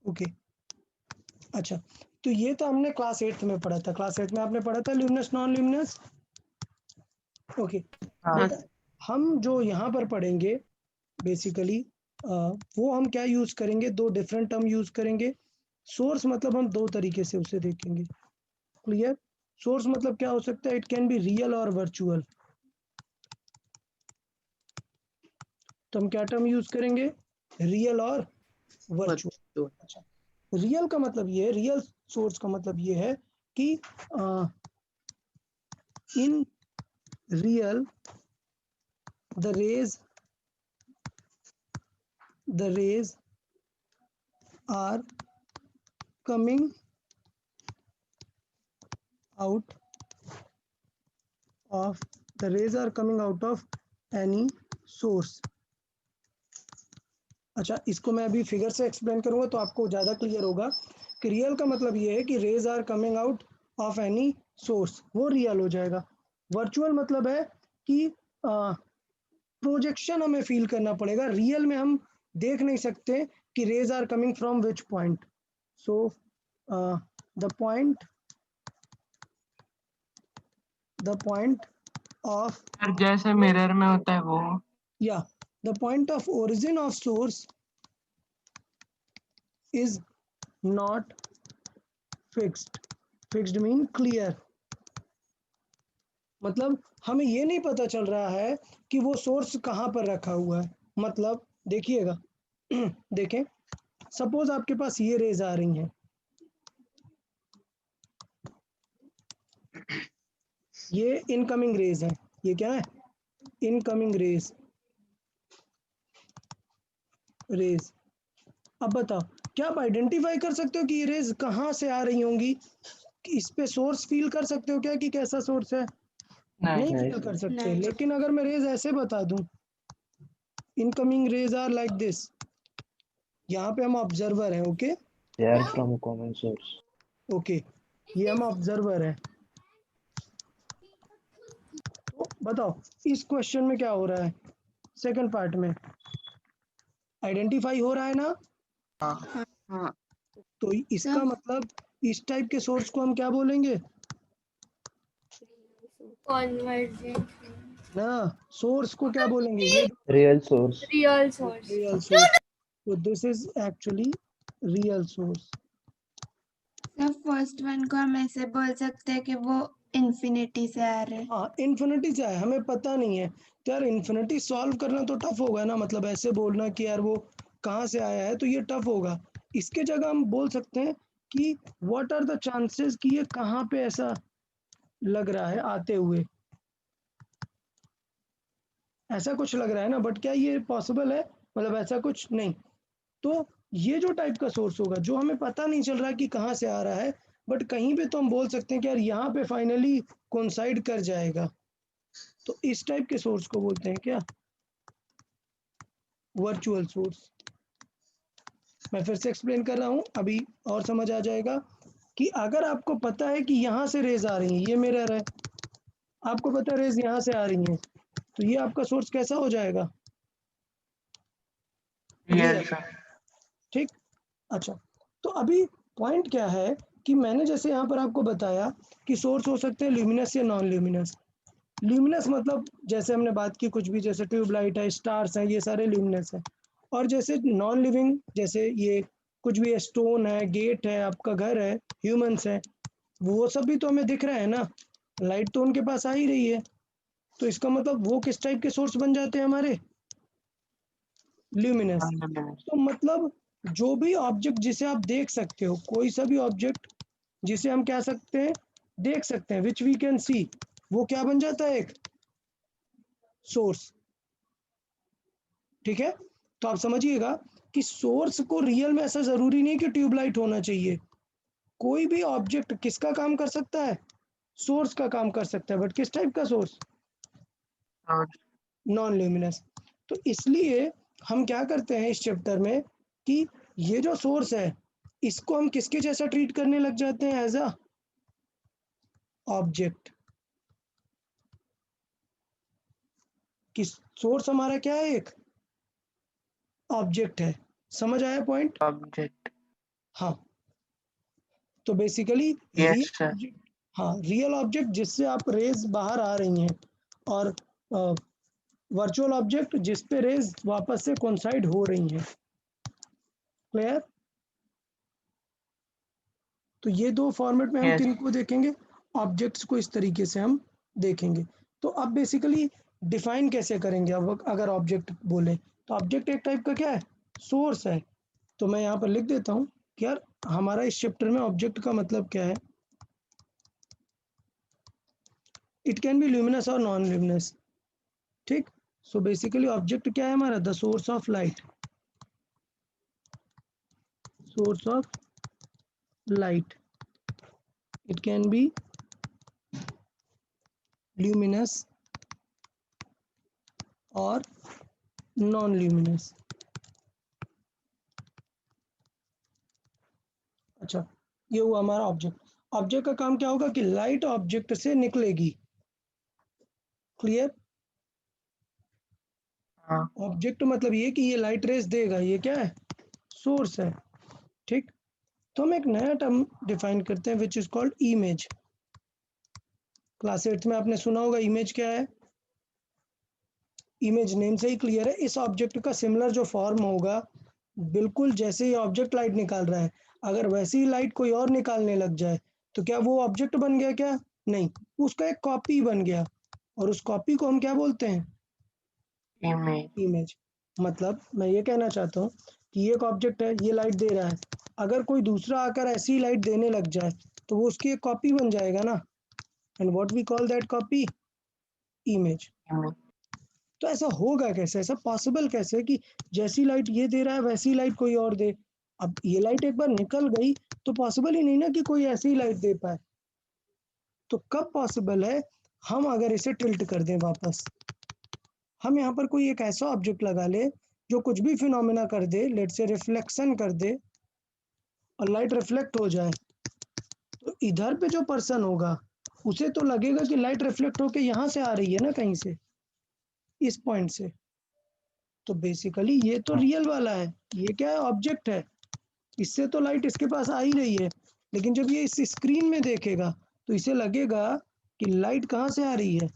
ओके. अच्छा, तो ये तो हमने क्लास 8th में पढ़ा था. क्लास 8 में आपने पढ़ा था ल्यूमिनस नॉन ल्यूमिनस. ओके. हाँ. हम जो यहाँ पर पढ़ेंगे बेसिकली वो हम क्या यूज करेंगे? दो डिफरेंट टर्म यूज करेंगे. सोर्स मतलब हम दो तरीके से उसे देखेंगे. क्लियर. सोर्स मतलब क्या हो सकता है? इट कैन बी रियल और वर्चुअल. तो हम क्या टर्म यूज करेंगे? रियल और वर्चुअल. अच्छा, रियल का मतलब ये है, रियल सोर्स का मतलब ये है कि in real the rays are coming out of any source. अच्छा, इसको मैं अभी फिगर से एक्सप्लेन करूंगा तो आपको ज़्यादा क्लियर होगा कि रियल का मतलब ये है कि rays are coming out of any source, वो रियल हो जाएगा. वर्चुअल मतलब है कि प्रोजेक्शन हमें फील करना पड़ेगा. रियल में हम देख नहीं सकते कि rays are coming from which point. So the point of जैसे मिरर में होता है वो. yeah, the point of origin of source is not fixed. Fixed mean clear, मतलब हमें ये नहीं पता चल रहा है कि वो सोर्स कहाँ पर रखा हुआ है। मतलब देखिएगा देखें, सपोज आपके पास ये रेज आ रही हैं, ये इनकमिंग रेज है, ये क्या है, इनकमिंग रेज। अब बताओ, क्या आप आइडेंटिफाई कर सकते हो कि ये रेज कहाँ से आ रही होंगी? कि इस पे सोर्स फील कर सकते हो क्या कि कैसा सोर्स है? नहीं नहीं फील कर सर। सकते। नहीं। लेकिन अगर मैं रेज ऐसे बता दूं, incoming rays are like this, यहाँ पे हम ऑब्जर्वर हैं, okay They are from a common source. Okay, ये हम ऑब्जर्वर हैं। तो बताओ इस क्वेश्चन में क्या हो रहा है, सेकंड पार्ट में आइडेंटिफाई हो रहा है ना? हाँ। तो इसका मतलब इस टाइप के सोर्स को हम क्या बोलेंगे कॉन्वर्जेंट ना? सोर्स को क्या बोलेंगे? ये Real source. Real source. Real source. तो this is actually real source. Sir first one को हम ऐसे बोल सकते हैं कि वो इन्फिनिटी से आ रहे हैं। हाँ इन्फिनिटी से है, हमें पता नहीं है तो यार इन्फिनिटी सॉल्व करना तो टफ होगा ना, मतलब ऐसे बोलना कि यार वो कहाँ से आया है तो ये टफ होगा। इसके जगह हम बोल सकते हैं कि व्हाट आर द चांसेस कि ये कहाँ पे ऐसा लग रहा है आते हुए, ऐसा कुछ लग रहा है ना, बट क्या ये पॉसिबल है? मतलब ऐसा कुछ नहीं। तो ये जो टाइप का सोर्स होगा जो हमें पता नहीं चल रहा कि कहाँ से आ रहा है, बट कहीं पे तो हम बोल सकते हैं कि यार यहाँ पे फाइनली कोइंसाइड कर जाएगा, तो इस टाइप के सोर्स को बोलते हैं क्या, वर्चुअल सोर्स। मैं फिर से एक्सप्लेन कर रहा हूँ, अभी और समझ आ जाएगा कि अगर आपको पता है कि यहाँ से रेज आ रही है, ये मिरर है, आपको पता है रेज यहाँ से आ रही है, तो ये आपका सोर्स कैसा हो जाएगा? Real sir. ठीक। अच्छा, तो अभी पॉइंट क्या है कि मैंने जैसे यहाँ पर आपको बताया कि सोर्स हो सकते हैं ल्यूमिनस या नॉन ल्यूमिनस। ल्यूमिनस मतलब जैसे हमने बात की कुछ भी, जैसे ट्यूबलाइट है, स्टार्स हैं, ये सारे ल्यूमिनस हैं। और जैसे नॉन लिविंग, जैसे ये कुछ भी है, स्टोन है, गेट है, आपका घर है, ह्यूमंस है, वो सब भी तो हमें दिख रहा है ना, लाइट तो उनके पास आ ही रही है। तो इसका मतलब वो किस टाइप के सोर्स बन जाते हैं हमारे? ल्यूमिनस। तो मतलब जो भी ऑब्जेक्ट जिसे आप देख सकते हो, कोई सा भी ऑब्जेक्ट जिसे हम कह सकते हैं देख सकते हैं, विच वी कैन सी, वो क्या बन जाता है? एक सोर्स। ठीक है, तो आप समझिएगा कि सोर्स को रियल में ऐसा जरूरी नहीं कि ट्यूबलाइट होना चाहिए, कोई भी ऑब्जेक्ट किसका काम कर सकता है? सोर्स का काम कर सकता है, बट किस टाइप का सोर्स? Non luminous. तो इसलिए हम क्या करते हैं इस चैप्टर में कि ये जो सोर्स है इसको हम किसके जैसा ट्रीट करने लग जाते हैं? As a object. कि सोर्स हमारा क्या है? एक ऑब्जेक्ट है। समझ आया पॉइंट? ऑब्जेक्ट। हाँ, तो basically yes real sir. Object, हाँ रियल ऑब्जेक्ट जिससे आप रेज बाहर आ रही हैं, और वर्चुअल ऑब्जेक्ट जिस पे रेज वापस से कोइंसाइड हो रही हैं। क्लियर? तो ये दो फॉर्मेट में हम Yes. किनको देखेंगे? ऑब्जेक्ट्स को इस तरीके से हम देखेंगे। तो अब बेसिकली डिफाइन कैसे करेंगे? अब अगर ऑब्जेक्ट बोले तो ऑब्जेक्ट एक टाइप का क्या है? सोर्स है। तो मैं यहाँ पर लिख देता हूँ कि यार हमारा इस चैप्टर में ऑब्जेक्ट का मतलब क्या है। इट कैन बी ल्यूमिनस और नॉन ल्यूमिनस। ठीक। सो बेसिकली ऑब्जेक्ट क्या है हमारा? The source of light, source of light. It can be luminous और नॉन ल्यूमिनस। अच्छा, ये हुआ हमारा ऑब्जेक्ट। ऑब्जेक्ट का काम क्या होगा कि लाइट ऑब्जेक्ट से निकलेगी। क्लियर? हाँ। ऑब्जेक्ट मतलब ये कि ये लाइट रेज देगा, ये क्या है? सोर्स है। ठीक। तो हम एक नया टर्म डिफाइन करते हैं which is called image. Class 8 में आपने सुना होगा इमेज क्या है? इमेज नेम से ही क्लियर है, इस ऑब्जेक्ट का सिमिलर जो फॉर्म होगा, बिल्कुल जैसे ये ऑब्जेक्ट लाइट निकाल रहा है, अगर वैसी ही लाइट कोई और निकालने लग जाए तो क्या वो ऑब्जेक्ट बन गया क्या? नहीं, उसका एक कॉपी बन गया, और उस कॉपी को हम क्या बोलते हैं? इमेज। इमेज। मतलब मैं ये कहना चाहता हूँ कि ये एक ऑब्जेक्ट है, ये लाइट दे रहा है, अगर कोई दूसरा आकर ऐसी लाइट देने लग जाए तो वो उसकी एक कॉपी बन जाएगा ना, and what we call that copy? Image. तो ऐसा होगा कैसे, ऐसा पॉसिबल कैसे कि जैसी लाइट ये दे रहा है वैसी लाइट कोई और दे? अब ये लाइट एक बार निकल गई तो पॉसिबल ही नहीं ना कि कोई ऐसी लाइट दे पाए। तो कब पॉसिबल है? हम अगर इसे टिल्ट कर दें वापस, हम यहाँ पर कोई एक ऐसा ऑब्जेक्ट लगा ले जो कुछ भी फिनोमेना कर दे, लेट से रिफ्लेक्शन कर दे, और लाइट रिफ्लेक्ट हो जाए, तो इधर पे जो पर्सन होगा उसे तो लगेगा कि लाइट रिफ्लेक्ट होके यहाँ से आ रही है ना, कहीं से, इस पॉइंट से। तो बेसिकली ये तो रियल वाला है, ये क्या है? ऑब्जेक्ट है, इससे तो लाइट इसके पास आ ही रही है, लेकिन जब ये इस स्क्रीन में देखेगा तो इसे लगेगा कि लाइट कहाँ से आ रही है?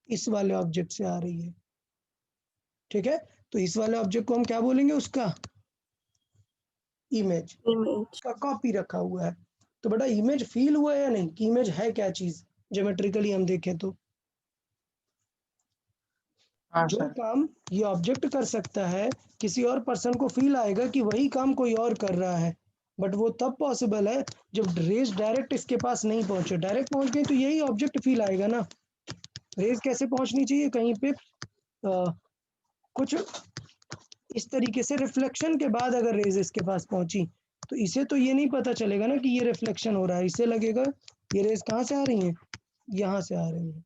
इस वाले ऑब्जेक्ट से आ रही है। ठीक है, तो इस वाले ऑब्जेक्ट को हम क्या बोलेंगे? उसका इमेज इमेज। का कॉपी रखा हुआ है। तो बेटा इमेज फील हुआ है या नहीं कि इमेज है क्या चीज? ज्योमेट्रिकली हम देखें तो हाँ जो सर। काम ये ऑब्जेक्ट कर सकता है, किसी और पर्सन को फील आएगा कि वही काम कोई और कर रहा है, बट वो तब पॉसिबल है जब रेज डायरेक्ट इसके पास नहीं पहुंचे। डायरेक्ट पहुंच गई तो यही ऑब्जेक्ट फील आएगा ना। रेज कैसे पहुंचनी चाहिए? कहीं पे कुछ इस तरीके से रिफ्लेक्शन के बाद अगर रेज इसके पास पहुंची तो इसे तो ये नहीं पता चलेगा ना कि ये रिफ्लेक्शन हो रहा है, इसे लगेगा ये रेज कहाँ से आ रही हैं? यहाँ से आ रही हैं।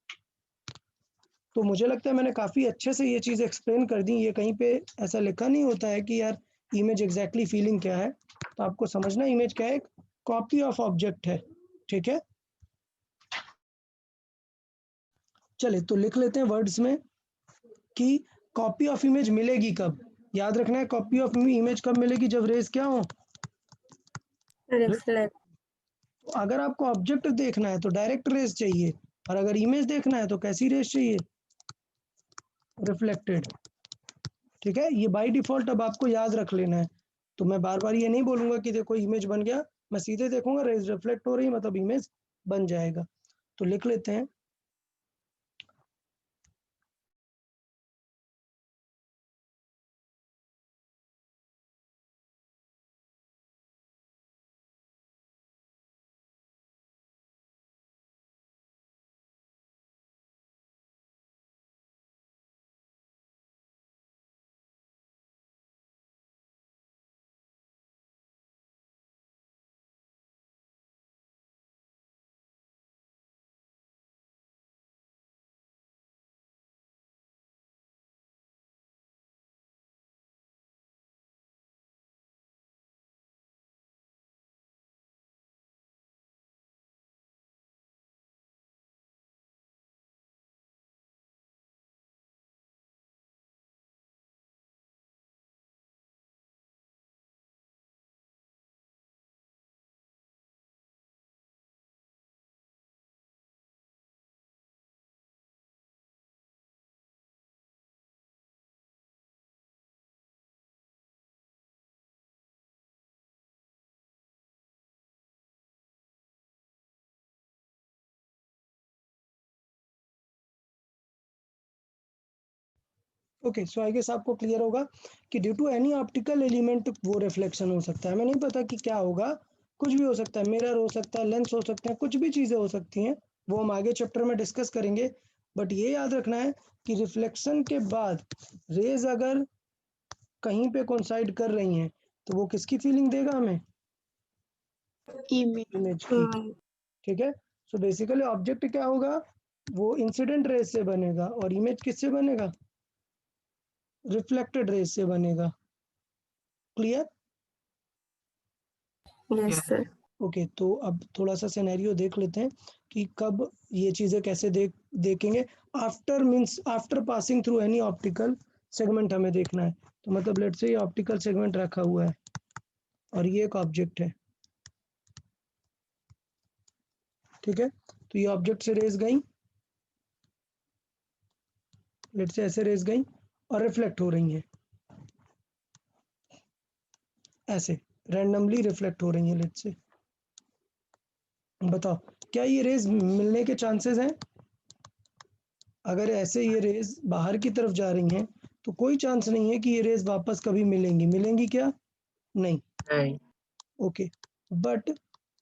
तो मुझे लगता है मैंने काफ़ी अच्छे से ये चीज़ एक्सप्लेन कर दी। ये कहीं पे ऐसा लिखा नहीं होता है कि यार इमेज एग्जैक्टली फीलिंग क्या है, तो आपको समझना इमेज क्या है, कॉपी ऑफ ऑब्जेक्ट है। ठीक है, चले तो लिख लेते हैं वर्ड्स में कि कॉपी ऑफ इमेज मिलेगी कब। याद रखना है, कॉपी ऑफ इमेज कब मिलेगी? जब रेज क्या हो? रिफ्लेक्ट। तो अगर आपको ऑब्जेक्ट देखना है तो डायरेक्ट रेज चाहिए, और अगर इमेज देखना है तो कैसी रेज चाहिए? रिफ्लेक्टेड। ठीक है, ये बाय डिफॉल्ट अब आपको याद रख लेना है। तो मैं बार बार ये नहीं बोलूंगा कि देखो इमेज बन गया, मैं सीधे देखूंगा रेज रिफ्लेक्ट हो रही है मतलब इमेज बन जाएगा। तो लिख लेते हैं ओके। सो आई गेस आपको क्लियर होगा कि due to any optical element वो रिफ्लेक्शन हो सकता है। हमें नहीं पता कि क्या होगा, कुछ भी हो सकता है, मिरर हो सकता है, लेंस हो सकता है, कुछ भी चीज़ें हो सकती हैं, वो हम आगे चैप्टर में डिस्कस करेंगे। बट ये याद रखना है कि रिफ्लेक्शन के बाद रेज अगर कहीं पे कोइंसाइड कर रही हैं तो वो किसकी फीलिंग देगा हमें? इमेज। इमेज की। ठीक है, सो बेसिकली ऑब्जेक्ट क्या होगा? वो इंसिडेंट रेज से बनेगा, और इमेज किससे बनेगा? रिफ्लेक्टेड रेज से बनेगा। क्लियर? Yes sir. ओके, तो अब थोड़ा सा सिनेरियो देख लेते हैं कि कब ये चीज़ें कैसे देखेंगे। After means after passing through any optical segment हमें देखना है। तो मतलब लेट्स से ये ऑप्टिकल सेगमेंट रखा हुआ है और ये एक ऑब्जेक्ट है। ठीक है, तो ये ऑब्जेक्ट से रेज गई, लेट्स से ऐसे रेज गई और रिफ्लेक्ट हो रही हैं, ऐसे रैंडमली रिफ्लेक्ट हो रही हैं लेट्स से। बताओ क्या ये रेज मिलने के चांसेस हैं? अगर ऐसे ये रेज बाहर की तरफ जा रही हैं तो कोई चांस नहीं है कि ये रेज वापस कभी मिलेंगी क्या? नहीं। नहीं। ओके, बट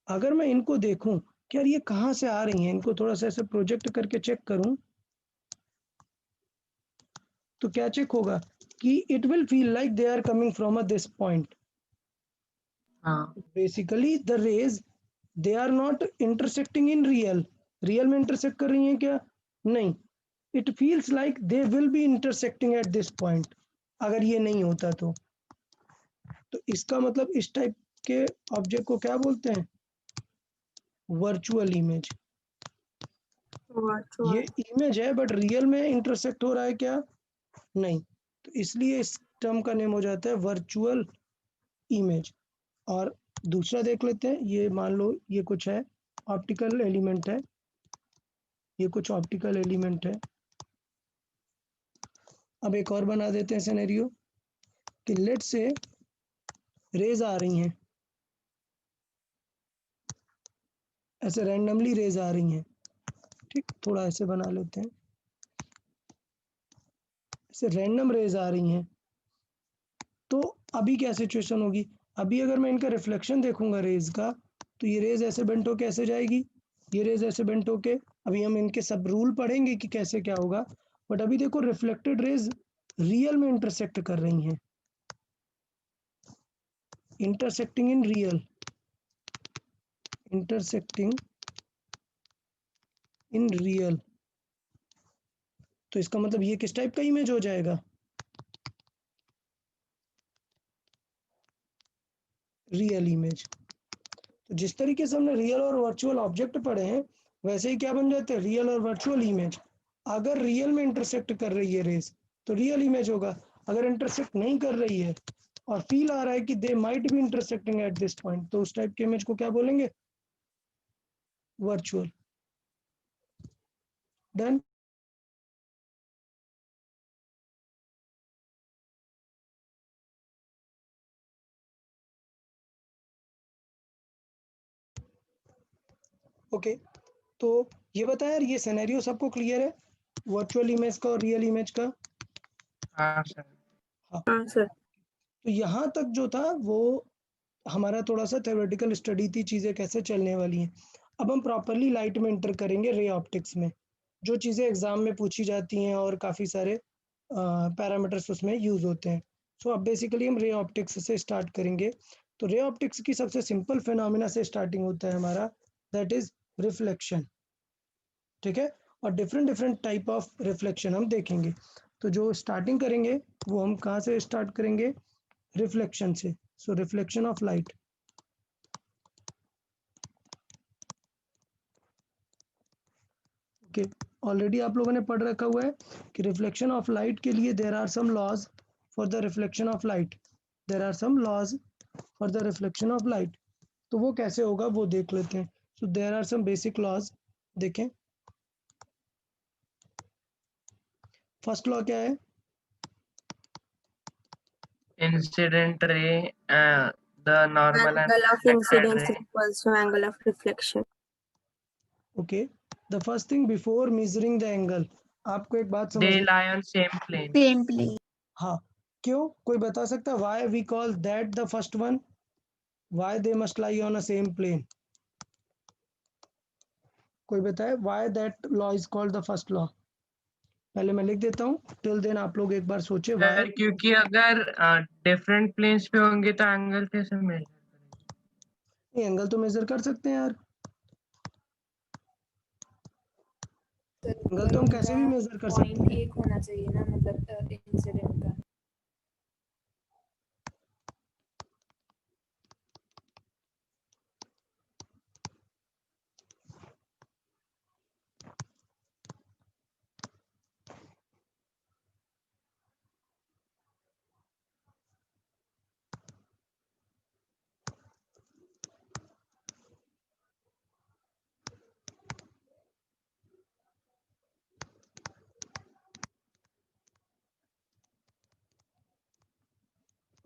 अगर मैं इनको देखूं कि यार ये कहाँ से आ रही हैं, इनको थोड़ा सा ऐसे प्रोजेक्ट करके चेक करूं तो क्या चेक होगा कि it will feel like they are coming from a this point. हाँ basically the rays they are not intersecting in real में इंटरसेक्ट कर रही हैं क्या? नहीं. It feels like they will be intersecting at this point. अगर ये नहीं होता तो इसका मतलब इस टाइप के ऑब्जेक्ट को क्या बोलते हैं? Virtual image. ये इमेज है बट रियल में इंटरसेक्ट हो रहा है क्या? नहीं. तो इसलिए इस टर्म का नेम हो जाता है वर्चुअल इमेज. और दूसरा देख लेते हैं. ये मान लो ये कुछ है, ऑप्टिकल एलिमेंट है, ये कुछ ऑप्टिकल एलिमेंट है. अब एक और बना देते हैं सिनेरियो कि लेट से रेज आ रही हैं, ऐसे रैंडमली रेज आ रही हैं. ठीक, थोड़ा ऐसे बना लेते हैं, ऐसे रैंडम रेज आ रही हैं. तो अभी क्या सिचुएशन होगी? अभी अगर मैं इनका रिफ्लेक्शन देखूंगा रेज का तो ये रेज ऐसे बेंट होके ऐसे जाएगी, ये रेज ऐसे बेंट होके. अभी हम इनके सब रूल पढ़ेंगे कि कैसे क्या होगा, बट अभी देखो रिफ्लेक्टेड रेज रियल में इंटरसेक्ट कर रही हैं, intersecting in real, intersecting in real. तो इसका मतलब ये किस टाइप का इमेज हो जाएगा? Real image. तो जिस तरीके से हमने रियल और वर्चुअल ऑब्जेक्ट पढ़े हैं वैसे ही क्या बन जाते हैं? रियल और वर्चुअल इमेज. अगर रियल में इंटरसेक्ट कर रही है रेस तो रियल इमेज होगा. अगर इंटरसेक्ट नहीं कर रही है और फील आ रहा है कि they might be intersecting at this point तो उस टाइप के इमेज को क्या बोलेंगे? वर्चुअल. डन. ओके, तो ये बता यार, ये सिनेरियो सबको क्लियर है वर्चुअल इमेज का और रियल इमेज का? हाँ सर। हाँ सर. तो यहाँ तक जो था वो हमारा थोड़ा सा थ्योरेटिकल स्टडी थी, चीज़ें कैसे चलने वाली हैं. अब हम प्रॉपरली लाइट में एंटर करेंगे रे ऑप्टिक्स में, जो चीज़ें एग्जाम में पूछी जाती हैं और काफ़ी सारे पैरामीटर्स उसमें यूज़ होते हैं. सो अब बेसिकली हम रे ऑप्टिक्स से स्टार्ट करेंगे. तो रे ऑप्टिक्स की सबसे सिंपल फिनोमिना से स्टार्टिंग होता है हमारा, दैट इज रिफ्लेक्शन. ठीक है, और different different type of reflection हम देखेंगे. तो जो स्टार्टिंग करेंगे वो हम कहाँ से स्टार्ट करेंगे? रिफ्लेक्शन से. So reflection of light. Okay, already आप लोगों ने पढ़ रखा हुआ है कि रिफ्लेक्शन ऑफ लाइट के लिए there are some laws for the reflection of light. There are some laws for the reflection of light. तो वो कैसे होगा वो देख लेते हैं. So there are some basic laws. देखें, फर्स्ट लॉ क्या है? Incident ray, the normal and Angle of reflected incidence ray. equals to angle of reflection. Okay, the first thing before measuring the angle, आपको एक बात They समझ. lie on same plane. Same plane. हाँ, क्यों? कोई बता सकता है why we call that the first one? Why they must lie on a same plane? कोई बताए why that law is called the first law? पहले मैं लिख देता हूँ, टिल देन आप लोग एक बार सोचे सर व्हाई. क्योंकि अगर डिफरेंट प्लेन्स पे होंगे तो एंगल कैसे मेजर करेंगे? एंगल तो मेजर कर सकते हैं यार, एंगल तो हम कैसे भी मेजर कर सकते पॉइंट हैं. एक होना चाहिए ना, मतलब इंसिडेंट का.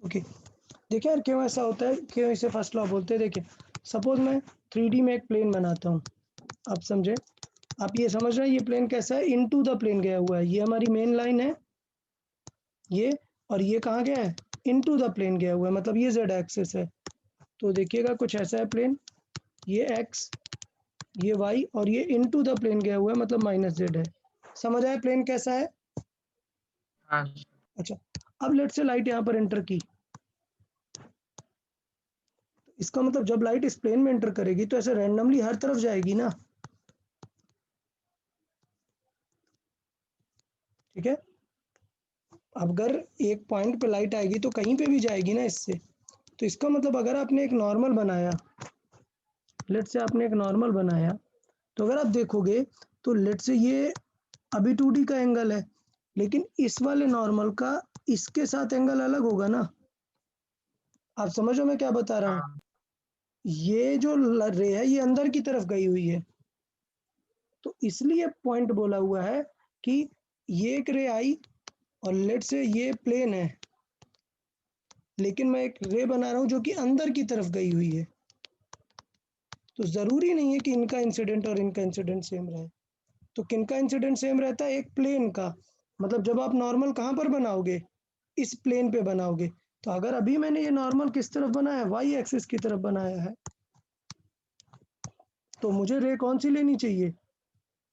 ओके, देखिए यार क्यों ऐसा होता है, क्यों इसे फर्स्ट लॉ बोलते हैं. देखिए सपोज मैं 3D में एक प्लेन बनाता हूँ, आप समझे, आप ये समझ रहे हैं ये प्लेन कैसा है, इनटू द प्लेन गया हुआ है, ये हमारी मेन लाइन है ये, और ये कहाँ गया है, इनटू द प्लेन गया हुआ है, मतलब ये z एक्सिस है। तो देखिएगा कुछ ऐसा है प्लेन, ये x, ये y, और ये इनटू द प्लेन गया हुआ है, मतलब -z है। समझ आया प्लेन कैसा है? हाँ अच्छा, अब लेट से लाइट यहाँ पर एंटर की, इसका मतलब जब लाइट इस प्लेन में एंटर करेगी तो ऐसे रैंडमली हर तरफ जाएगी ना, ठीक है। अब अगर एक पॉइंट पे लाइट आएगी तो कहीं पे भी जाएगी ना इससे, तो इसका मतलब अगर आपने एक नॉर्मल बनाया, लेट से आपने एक नॉर्मल बनाया, तो अगर आप देखोगे तो लेट से ये अभी 2D का एंगल है, लेकिन इस वाले नॉर्मल का इसके साथ एंगल अलग होगा ना। आप समझो मैं क्या बता रहा हूँ, हाँ ये जो रे है ये अंदर की तरफ गई हुई है, तो इसलिए पॉइंट बोला हुआ है कि ये एक रे आई और लेट से ये प्लेन है, लेकिन मैं एक रे बना रहा हूँ जो कि अंदर की तरफ गई हुई है, तो ज़रूरी नहीं है कि इनका इंसिडेंट और इनका इंसिडेंट सेम रहे। तो किनका इंसिडेंट सेम रहता है, एक प्लेन का, मतलब जब आप नॉर्मल कहाँ पर बनाओगे, इस प्लेन पे बनाओगे। तो अगर अभी मैंने ये नॉर्मल किस तरफ बनाया है, वाई एक्सिस की तरफ बनाया है, तो मुझे रे कौन सी लेनी चाहिए,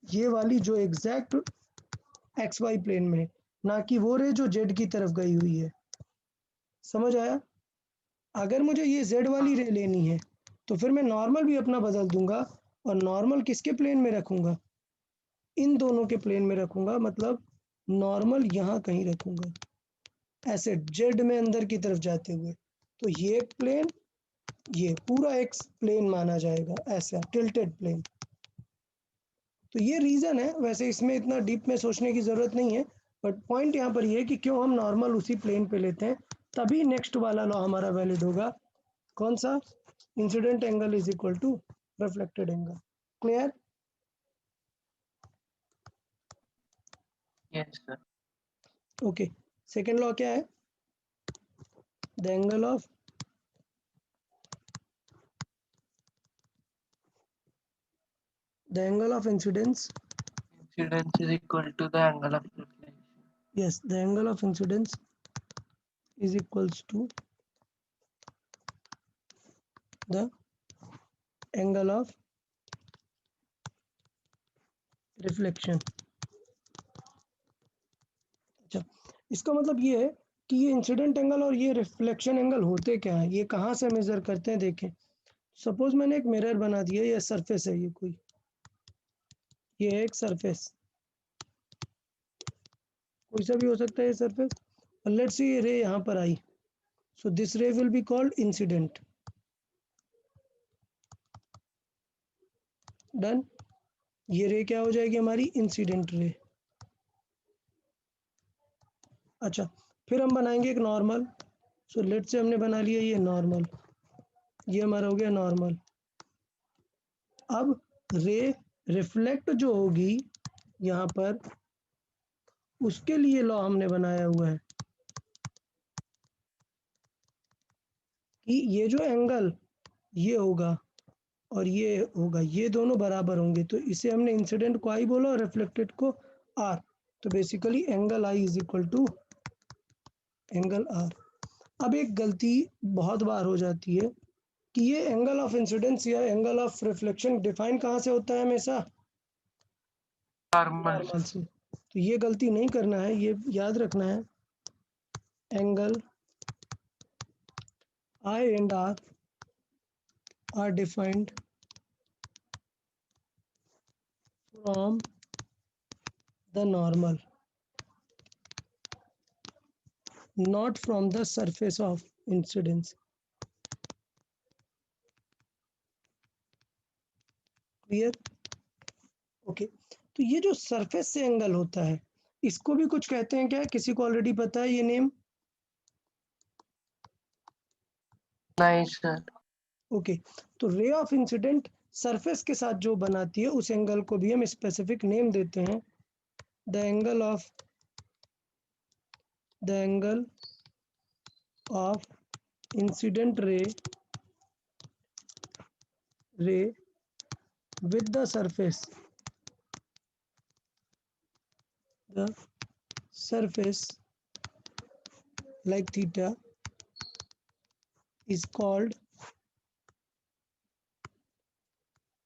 ये वाली जो एग्जैक्ट एक्स वाई प्लेन में, ना कि वो रे जो जेड की तरफ गई हुई है। समझ आया? अगर मुझे ये जेड वाली रे लेनी है तो फिर मैं नॉर्मल भी अपना बदल दूंगा, और नॉर्मल किसके प्लेन में रखूंगा, इन दोनों के प्लेन में रखूंगा, मतलब नॉर्मल यहाँ कहीं रखूंगा, ऐसे जेड में अंदर की तरफ जाते हुए, तो ये एक प्लेन, ये पूरा एक प्लेन माना जाएगा, ऐसा टिल्टेड प्लेन। तो ये रीज़न है, वैसे इसमें इतना डीप में सोचने की ज़रूरत नहीं है, बट पॉइंट यहाँ पर ये है कि क्यों हम नॉर्मल उसी प्लेन पे लेते हैं, तभी नेक्स्ट वाला लॉ हमारा वैलिड होगा, कौन सा, incident angle is equal to reflected angle. Clear? Yes sir. Okay, second law क्या है, the angle of incidence, Incidence is equal to the angle of reflection. yes, the angle of incidence is equals to the angle of reflection. अच्छा, इसका मतलब ये है कि ये incident angle और ये रिफ्लेक्शन एंगल होते क्या है, ये कहाँ से मेजर करते हैं। देखें, सपोज मैंने एक मिरर बना दिया, ये सरफेस है, ये कोई, ये है एक सरफेस, कोई सा भी हो सकता है ये सरफेस, और लेट्स सी ये रे यहाँ पर आई, so this ray will be called incident. Done, ये रे क्या हो जाएगी हमारी, इंसिडेंट रे। अच्छा, फिर हम बनाएंगे एक नॉर्मल, सो लेट से हमने बना लिया ये नॉर्मल, ये हमारा हो गया नॉर्मल। अब रे रिफ्लेक्ट जो होगी यहाँ पर, उसके लिए लॉ हमने बनाया हुआ है कि ये जो एंगल ये होगा और ये होगा, ये दोनों बराबर होंगे, तो इसे हमने इंसिडेंट को आई बोला और रिफ्लेक्टेड को आर, तो basically angle I is equal to angle R. अब एक गलती बहुत बार हो जाती है कि ये एंगल ऑफ इंसिडेंस या एंगल ऑफ रिफ्लेक्शन डिफाइन कहाँ से होता है, हमेशा नॉर्मल नॉर्मल से। तो ये गलती नहीं करना है, ये याद रखना है, angle I and R are defined from the normal, not from the surface of incidence. Clear? Okay, तो ये जो सरफेस से एंगल होता है, इसको भी कुछ कहते हैं क्या, किसी को ऑलरेडी पता है ये नेम? नहीं सर। ओके, तो रे ऑफ इंसिडेंट सरफेस के साथ जो बनाती है उस एंगल को भी हम स्पेसिफिक नेम देते हैं, the angle of incident ray ray with the surface like theta is called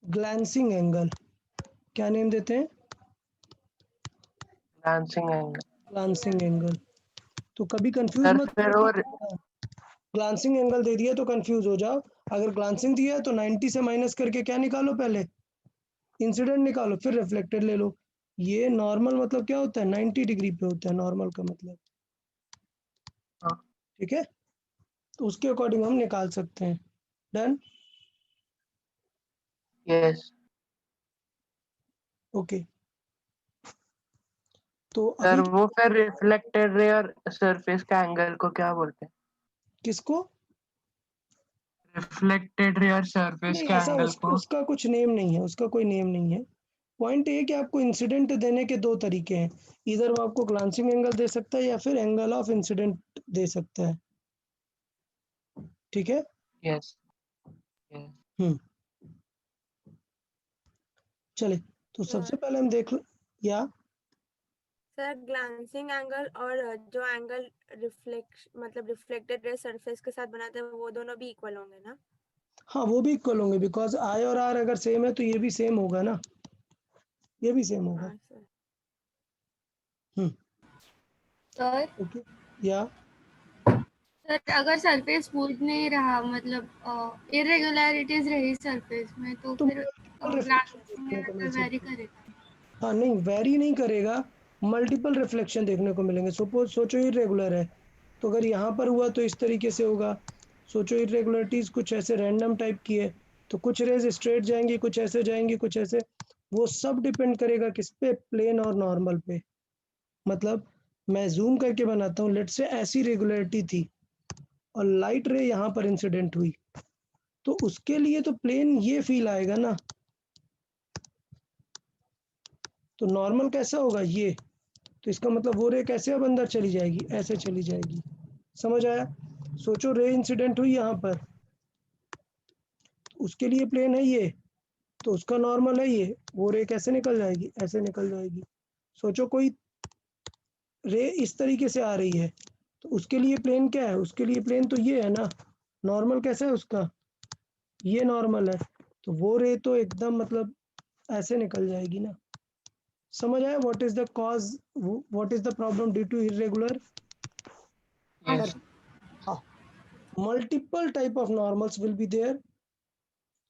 glancing angle. क्या नेम देते हैं? glancing angle. Glancing angle. तो कभी कंफ्यूज सर मत फिर हो और ग्लांसिंग एंगल दे दिया तो कंफ्यूज हो जाओ। अगर ग्लांसिंग दिया है तो 90 से माइनस करके क्या निकालो, पहले इंसिडेंट निकालो, फिर रिफ्लेक्टेड ले लो। ये नॉर्मल मतलब क्या होता है? 90 डिग्री पे होता है नॉर्मल का मतलब। हाँ। ठीक है, तो उसके अकॉर्डिंग हम निकाल सकते हैं। डन। यस ओके, तो सर, अभी वो फिर रिफ्लेक्टेड रे और सरफेस का एंगल को क्या बोलते हैं? किसको? रिफ्लेक्टेड रे और सरफेस नहीं, के ऐसा एंगल को उसका कुछ नेम नहीं है, उसका कोई नेम नहीं है। पॉइंट ये कि आपको इंसिडेंट देने के दो तरीके हैं, इधर वो आपको ग्लांसिंग एंगल दे सकता है या फिर एंगल ऑफ इंसिडेंट दे सकता है। ठीक है। यस यस चले, तो सबसे पहले हम देख या सर ग्लांसिंग एंगल और जो एंगल रिफ्लेक्टेड रे सरफेस के साथ बनाते हैं वो दोनों भी इक्वल होंगे ना? हाँ, वो भी इक्वल होंगे, बिकॉज आई और आर अगर सेम है तो ये भी सेम होगा ना, ये भी सेम होगा। हाँ सर। सर ओके, या सर अगर सरफेस स्मूथ नहीं रहा, मतलब इरेगुलरिटीज रही सरफेस में, तो तो फिर मल्टीपल रिफ्लेक्शन ग्लांसिंग देखने को मिल एंगल वेरी सकता है। करेगा। हाँ नहीं, वेरी नहीं करेगा, मल्टीपल रिफ्लेक्शन देखने को मिलेंगे। सपोज सोचो इरेगुलर है, तो अगर यहाँ पर हुआ तो इस तरीके से होगा। सोचो इरेगुलरिटीज कुछ ऐसे रैंडम टाइप की है, तो कुछ रेज स्ट्रेट जाएंगी, कुछ ऐसे जाएंगी, कुछ ऐसे। वो सब डिपेंड करेगा किस पे? प्लेन और नॉर्मल पे। मतलब मैं जूम करके बनाता हूँ, लेट से ऐसी रेगुलरिटी थी और लाइट रे यहाँ पर इंसिडेंट हुई, तो उसके लिए तो प्लेन ये फील आएगा ना। तो नॉर्मल कैसा होगा? ये। तो इसका मतलब वो रे कैसे अब अंदर चली जाएगी? ऐसे चली जाएगी। समझ आया? सोचो रे इंसिडेंट हुई यहाँ पर, उसके लिए प्लेन है ये, तो उसका नॉर्मल है ये, वो रे कैसे निकल जाएगी? ऐसे निकल जाएगी। सोचो कोई रे इस तरीके से आ रही है, तो उसके लिए प्लेन क्या है? उसके लिए प्लेन तो ये है ना। नॉर्मल कैसा है उसका? ये नॉर्मल है, तो वो रे तो एकदम मतलब ऐसे निकल जाएगी ना। समझ आया? What is the cause, what is the problem due to irregular? Yes हाँ, multiple type of normals will be there,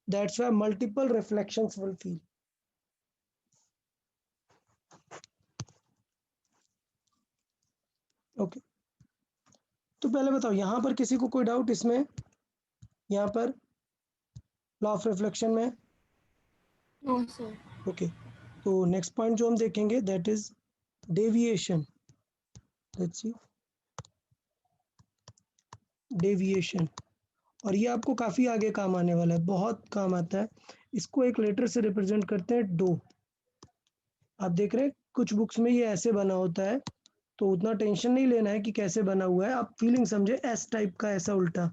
that's why multiple reflections will feel. Okay, तो पहले बताओ यहाँ पर किसी को कोई डाउट इसमें? यहाँ पर लॉ ऑफ रिफ्लेक्शन में? No sir. ओके, तो नेक्स्ट पॉइंट जो हम देखेंगे that is deviation. Let's see, deviation, और ये आपको काफ़ी आगे काम आने वाला है, बहुत काम आता है। इसको एक लेटर से रिप्रेजेंट करते हैं, डो। आप देख रहे हैं कुछ बुक्स में ये ऐसे बना होता है, तो उतना टेंशन नहीं लेना है कि कैसे बना हुआ है, आप फीलिंग समझे, एस टाइप का ऐसा उल्टा।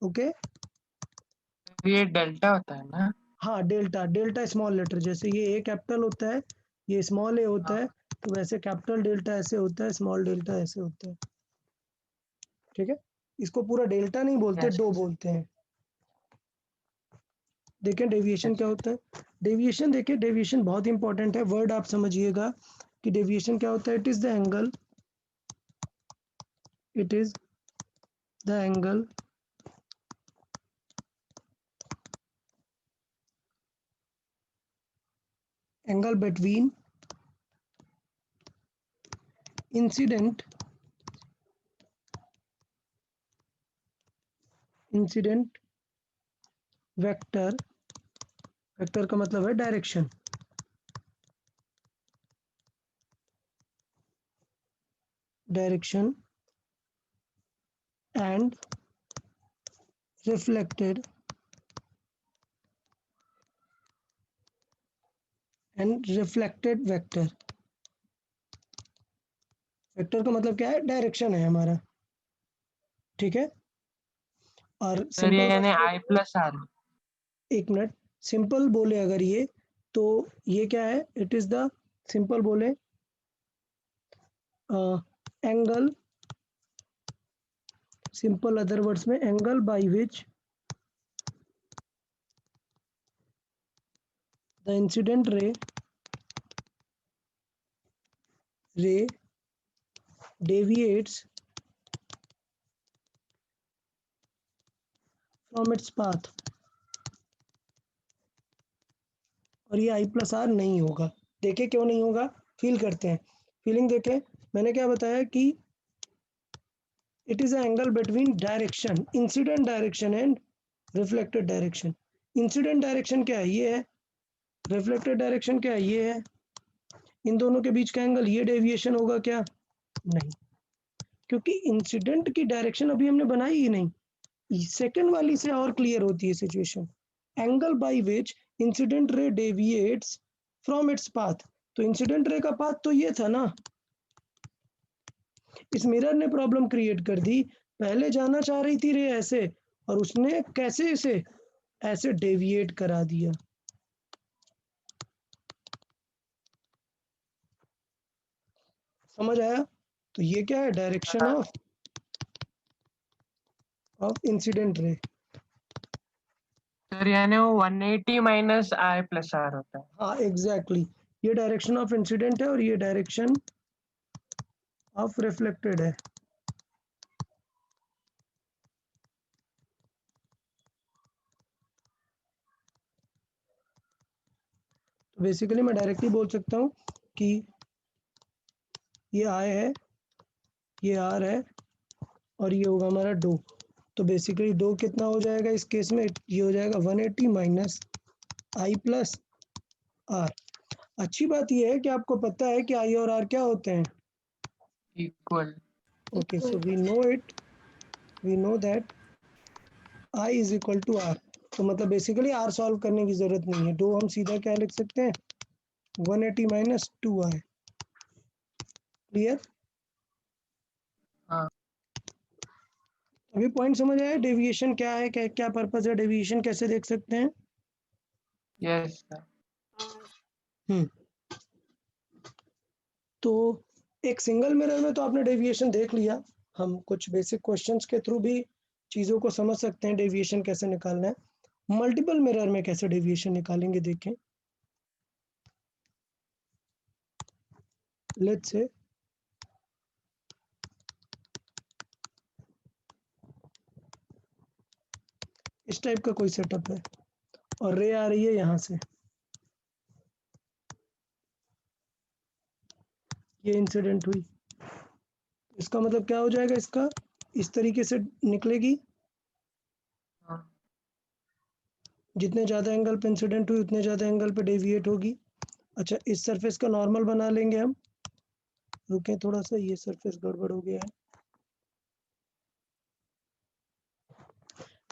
ओके, ये डेल्टा होता है ना? हाँ डेल्टा, डेल्टा स्मॉल लेटर, जैसे ये ए कैपिटल होता है, ये स्मॉल ए होता है, तो वैसे कैपिटल डेल्टा ऐसे होता है, स्मॉल डेल्टा ऐसे होता है। ठीक है, इसको पूरा डेल्टा नहीं बोलते, यस डो बोलते हैं। देखें डेविएशन क्या होता है। डेविएशन देखिए, डेविएशन बहुत इंपॉर्टेंट है, वर्ड आप समझिएगा कि डेविएशन क्या होता है। It is the angle, it is the angle angle between incident vector, vector का मतलब है direction, direction and reflected vector. Vector का मतलब क्या है? डायरेक्शन है हमारा। ठीक है, और सर, सिंपल यानी आई प्लस आर। एक मिनट, सिंपल बोले अगर ये, तो ये क्या है, इट इज द सिंपल बोले एंगल, सिंपल अदर वर्ड्स में angle by which the incident ray deviates from its path, और ये I प्लस आर नहीं होगा। देखे क्यों नहीं होगा, फील करते हैं, फीलिंग देखे। मैंने क्या बताया कि it is angle between direction, incident direction and reflected direction. Incident direction क्या है, ये है, रिफ्लेक्टेड डायरेक्शन क्या है, ये है। इन दोनों के बीच का एंगल, ये डेविएशन होगा क्या, नहीं, क्योंकि इंसिडेंट की डायरेक्शन अभी हमने बनाई ही नहीं। सेकंड वाली से और क्लियर होती है situation, angle by which incident ray deviates from its path. तो इंसिडेंट रे का पाथ तो ये था ना, इस मिरर ने प्रॉब्लम क्रिएट कर दी। पहले जाना चाह रही थी रे ऐसे, और उसने कैसे इसे ऐसे डेविएट करा दिया। समझ आया? तो ये क्या है, direction of incident ray. Sir यानी वो 180 माइनस आई प्लस आर होता है। हाँ एग्जैक्टली, ये डायरेक्शन ऑफ इंसिडेंट है और ये डायरेक्शन ऑफ रिफ्लेक्टेड है। तो बेसिकली मैं डायरेक्टली बोल सकता हूँ कि ये आई है, ये आर है, और ये होगा हमारा डो। तो बेसिकली डो कितना हो जाएगा इस केस में, ये हो जाएगा 180 माइनस आई प्लस आर। अच्छी बात यह है कि आपको पता है कि आई और आर क्या होते हैं, equal. Okay, so we know that I is equal to R. तो मतलब बेसिकली आर सॉल्व करने की जरूरत नहीं है, डो हम सीधा क्या लिख सकते हैं, 180 माइनस 2i। क्लियर? हाँ अभी पॉइंट समझ आया, डेविएशन क्या है, क्या पर्पस है, डेविएशन कैसे देख सकते हैं? Yes sir. तो एक सिंगल मिरर में तो आपने डेविएशन देख लिया, हम कुछ बेसिक क्वेश्चंस के थ्रू भी चीज़ों को समझ सकते हैं डेविएशन कैसे निकालना है। मल्टीपल मिरर में कैसे डेविएशन निकालेंगे देखें। लेट्स से इस टाइप का कोई सेटअप है और रे आ रही है यहाँ से, ये इंसिडेंट हुई, इसका मतलब क्या हो जाएगा, इसका इस तरीके से निकलेगी, हाँ जितने ज़्यादा एंगल पे इंसिडेंट हुई उतने ज़्यादा एंगल पे डेविएट होगी। अच्छा, इस सरफेस का नॉर्मल बना लेंगे हम, रुकें थोड़ा सा, ये सरफेस गड़बड़ हो गया है,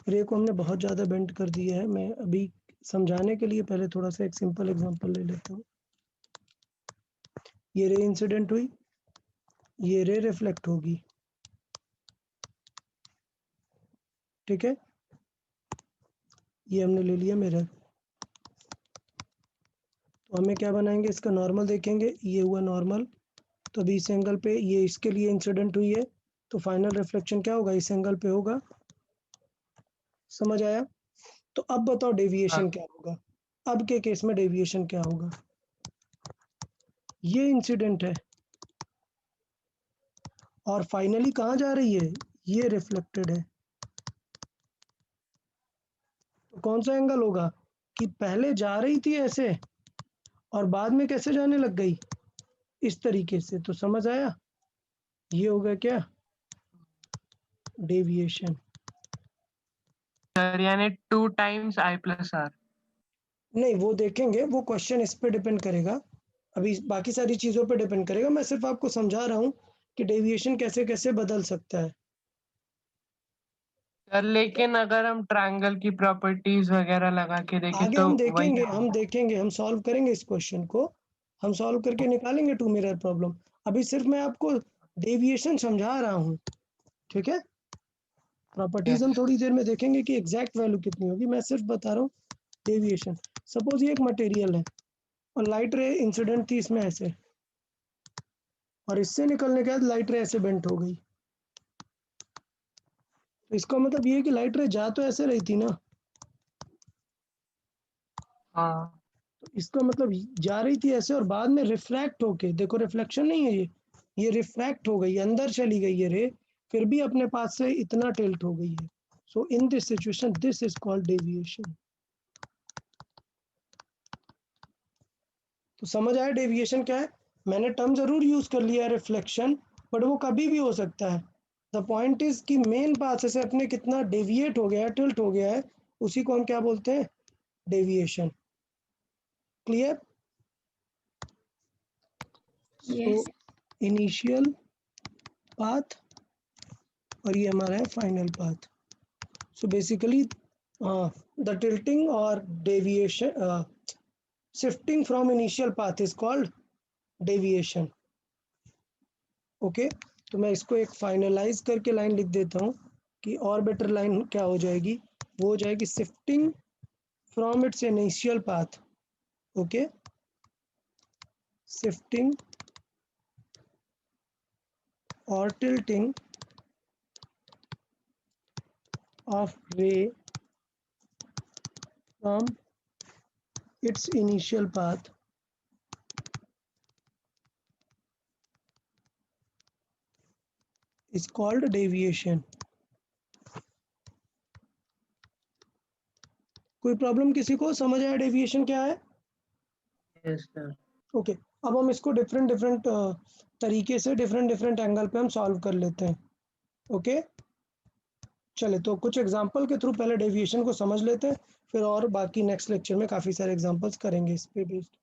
रे को हमने बहुत ज़्यादा बेंड कर दिया है। मैं अभी समझाने के लिए पहले थोड़ा सा एक सिंपल एग्जांपल ले लेता हूँ। ये रे इंसिडेंट हुई, ये रे रिफ्लेक्ट होगी, ठीक है, ये हमने ले लिया मिरर। तो हमें क्या बनाएंगे, इसका नॉर्मल देखेंगे, ये हुआ नॉर्मल, तो अभी इस एंगल पे ये इसके लिए इंसिडेंट हुई है, तो फाइनल रिफ्लेक्शन क्या होगा, इस एंगल पे होगा। समझ आया? तो अब बताओ डेविएशन क्या होगा, अब के केस में डेविएशन क्या होगा। ये इंसिडेंट है और फाइनली कहाँ जा रही है, ये रिफ्लेक्टेड है, तो कौन सा एंगल होगा कि पहले जा रही थी ऐसे और बाद में कैसे जाने लग गई, इस तरीके से। तो समझ आया, ये होगा क्या, डेविएशन। सर यानी 2 टाइम्स आई प्लस आर। नहीं, वो देखेंगे, वो क्वेश्चन इस पे डिपेंड करेगा, अभी बाकी सारी चीज़ों पे डिपेंड करेगा। मैं सिर्फ आपको समझा रहा हूँ कि डेविएशन कैसे कैसे बदल सकता है। सर लेकिन अगर हम ट्रायंगल की प्रॉपर्टीज वगैरह लगा के देखें आगे तो हम वही देखेंगे, हम सॉल्व करेंगे इस क्वेश्चन को, हम सॉल्व करके निकालेंगे टू मिरर प्रॉब्लम। अभी सिर्फ मैं आपको डेविएशन समझा रहा हूँ, ठीक है। प्रॉपर्टीज हम थोड़ी देर में देखेंगे कि एग्जैक्ट वैल्यू कितनी होगी, मैं सिर्फ बता रहा हूँ डेविएशन। सपोज ये एक मटेरियल है और लाइट रे इंसिडेंट थी इसमें ऐसे, और इससे निकलने के बाद लाइट रे ऐसे बेंट हो गई, तो इसका मतलब ये है कि लाइट रे जा तो ऐसे रही थी ना, हाँ तो इसका मतलब जा रही थी ऐसे और बाद में रिफ्रैक्ट होके, देखो रिफ्लेक्शन नहीं है ये रिफ्रैक्ट हो गई, अंदर चली गई ये रे, फिर भी अपने पास से इतना टिल्ट हो गई है। So in this situation this is called deviation. तो समझ आया डेविएशन क्या है? मैंने टर्म जरूर यूज कर लिया है रिफ्लेक्शन, बट वो कभी भी हो सकता है। द पॉइंट इज कि मेन पाथ से अपने कितना डेविएट हो गया है, टिल्ट हो गया है, उसी को हम क्या बोलते हैं? डेविएशन। क्लियर? Yes. तो इनिशियल पाथ और ये हमारा है final path. So basically the tilting और deviation, shifting from initial path is called deviation. Okay तो मैं इसको एक फाइनलाइज करके लाइन लिख देता हूँ कि और बेटर लाइन क्या हो जाएगी, वो हो जाएगी shifting from its initial path. Okay, shifting और tilting of ray from its initial path is called deviation. कोई प्रॉब्लम किसी को? समझ आया डेविएशन क्या है? Yes sir. ओके अब हम इसको डिफरेंट तरीके से डिफरेंट एंगल पे हम सॉल्व कर लेते हैं। ओके चले तो कुछ एग्जांपल के थ्रू पहले डेविएशन को समझ लेते हैं, फिर और बाकी नेक्स्ट लेक्चर में काफ़ी सारे एग्जांपल्स करेंगे इस पे based.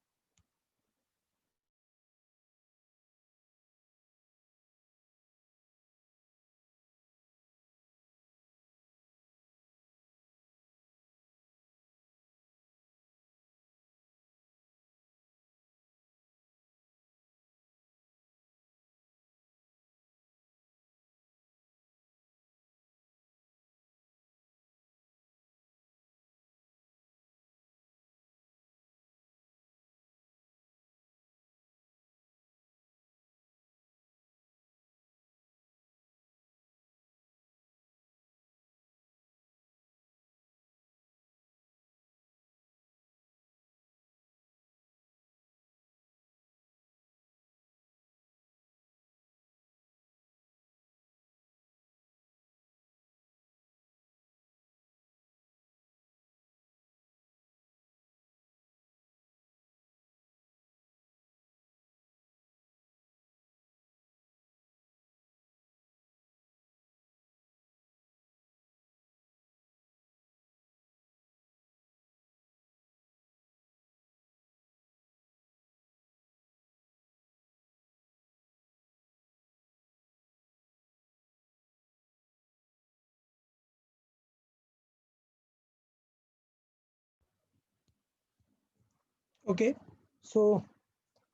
Okay so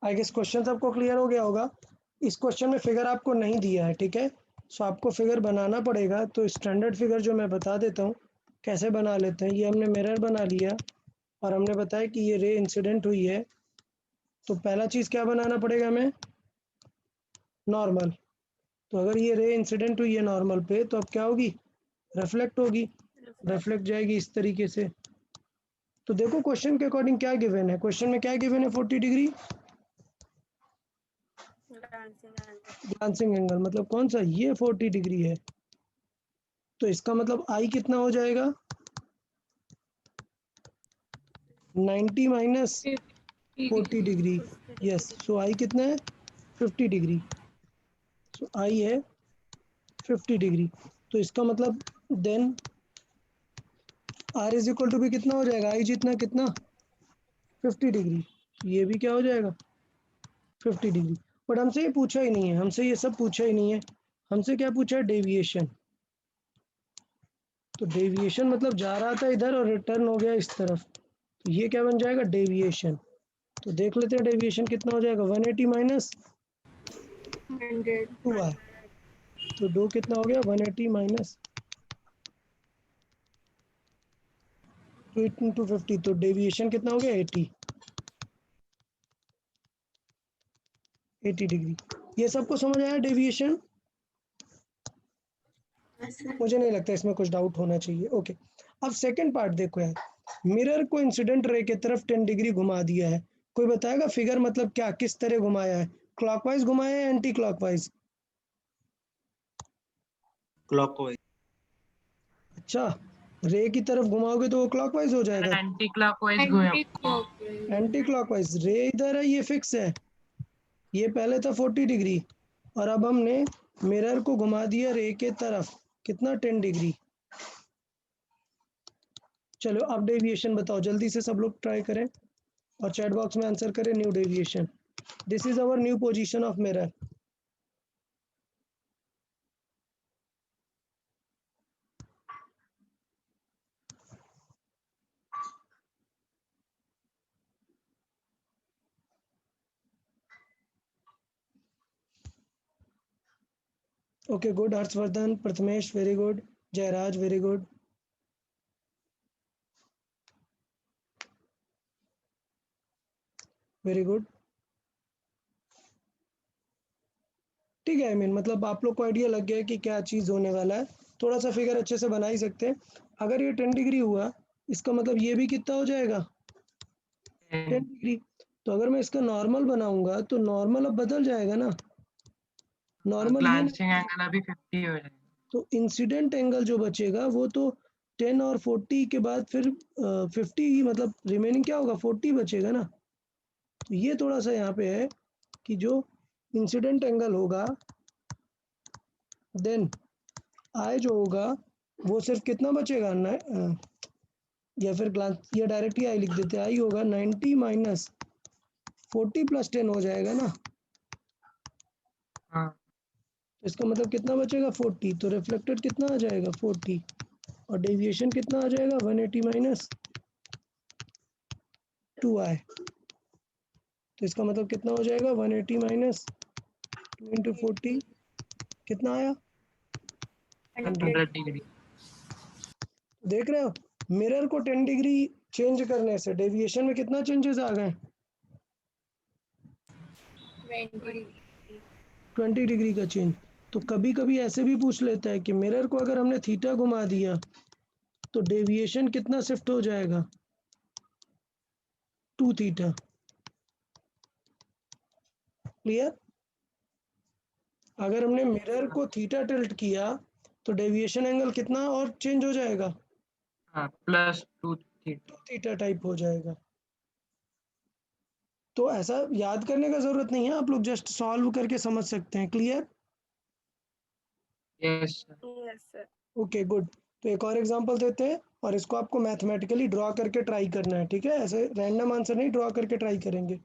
I guess question आपको क्लियर हो गया होगा। इस क्वेश्चन में फिगर आपको नहीं दिया है, ठीक है, सो आपको फिगर बनाना पड़ेगा। तो स्टैंडर्ड फिगर जो मैं बता देता हूँ कैसे बना लेते हैं। ये हमने मिरर बना लिया और हमने बताया कि ये रे इंसिडेंट हुई है, तो पहला चीज़ क्या बनाना पड़ेगा हमें? नॉर्मल। तो अगर ये रे इंसिडेंट हुई है नॉर्मल पे तो अब क्या होगी? रिफ्लेक्ट होगी, रिफ्लेक्ट जाएगी इस तरीके से। तो देखो क्वेश्चन के अकॉर्डिंग क्या गिवन है, क्वेश्चन में क्या गिवन है? 40 डिग्री ग्लांसिंग एंगल, मतलब कौन सा? ये 40 डिग्री है, तो इसका मतलब आई कितना हो जाएगा? 90 माइनस 40 डिग्री। यस, सो आई कितना है? 50 डिग्री। सो आई है 50 डिग्री। तो इसका मतलब then R is equal to भी कितना हो जाएगा? आई जितना कितना? 50 डिग्री। ये भी क्या हो जाएगा? 50 डिग्री। बट हमसे ये पूछा ही नहीं है, हमसे ये सब पूछा ही नहीं है। हमसे क्या पूछा है? डेविएशन। तो डेविएशन मतलब जा रहा था इधर और रिटर्न हो गया इस तरफ, तो ये क्या बन जाएगा? डेविएशन। तो देख लेते हैं डेविएशन कितना हो जाएगा। 180 माइनस 100 2 आर, तो दो कितना हो गया? 180 माइनस 2 into 50, तो डेविएशन कितना हो गया 80 डिग्री। ये सबको समझ आया डेविएशन? मुझे नहीं लगता इसमें कुछ डाउट होना चाहिए। ओके, अब सेकंड पार्ट देखो यार, मिरर को इंसिडेंट रे के तरफ 10 डिग्री घुमा दिया है। कोई बताएगा फिगर मतलब क्या, किस तरह घुमाया है? क्लॉकवाइज घुमाया है, एंटी क्लॉकवाइज? क्लॉकवाइज। अच्छा, रे की तरफ घुमाओगे तो वो क्लॉकवाइज हो जाएगा। एंटी क्लॉकवाइज घूम। एंटी क्लॉकवाइज, रे इधर है, ये फिक्स है, ये पहले था 40 डिग्री और अब हमने मिरर को घुमा दिया रे के तरफ, कितना 10 डिग्री। चलो अब डेविएशन बताओ, जल्दी से सब लोग ट्राई करें और चैट बॉक्स में आंसर करें new deviation. This is our new position of mirror. Okay good, Harshvardhan, Prathamesh very good, Jayraj very good. Very good, ठीक है। आई मीन मतलब आप लोग को आइडिया लग गया है कि क्या चीज़ होने वाला है। थोड़ा सा फिगर अच्छे से बना ही सकते हैं। अगर ये 10 डिग्री हुआ, इसका मतलब ये भी कितना हो जाएगा 10 डिग्री। तो अगर मैं इसका नॉर्मल बनाऊंगा तो नॉर्मल अब बदल जाएगा ना, नॉर्मल ये ग्लांसिंग एंगल अभी 50 हो जाएगा। तो इंसिडेंट एंगल जो बचेगा वो तो 10 और 40 के बाद फिर 50 ही, मतलब रिमेनिंग क्या होगा 40 बचेगा ना। तो ये थोड़ा सा यहाँ पे है कि जो इंसिडेंट एंगल होगा देन आई जो होगा वो सिर्फ कितना बचेगा ना, या फिर ग्लांस या डायरेक्ट ही आई लिख देते, आई होगा 90 माइनस 40 प्लस 10 हो जाएगा ना। हाँ, तो इसका मतलब कितना बचेगा 40, तो रिफ्लेक्टेड कितना आ जाएगा 40 और डेविएशन कितना आ जाएगा 180 माइनस 2i। तो इसका मतलब कितना हो जाएगा 180 माइनस 2 इंटू 40 कितना आया 100। 100 डिग्री। देख रहे हो, मिरर को 10 डिग्री चेंज करने से डेविएशन में कितना चेंजेस आ गए 20 डिग्री का चेंज। तो कभी कभी ऐसे भी पूछ लेता है कि मिरर को अगर हमने थीटा घुमा दिया तो डेविएशन कितना शिफ्ट हो जाएगा 2 थीटा। क्लियर? अगर हमने मिरर को थीटा टिल्ट किया तो डेविएशन एंगल कितना और चेंज हो जाएगा हाँ, +2 थीटा। 2 थीटा टाइप हो जाएगा। तो ऐसा याद करने का जरूरत नहीं है, आप लोग जस्ट सॉल्व करके समझ सकते हैं। Clear? Yes sir. Yes sir. Okay good, तो एक और एग्जांपल देते हैं और इसको आपको मैथमेटिकली ड्रॉ करके ट्राई करना है, ठीक है? ऐसे रैंडम आंसर नहीं, ड्रॉ करके ट्राई करेंगे।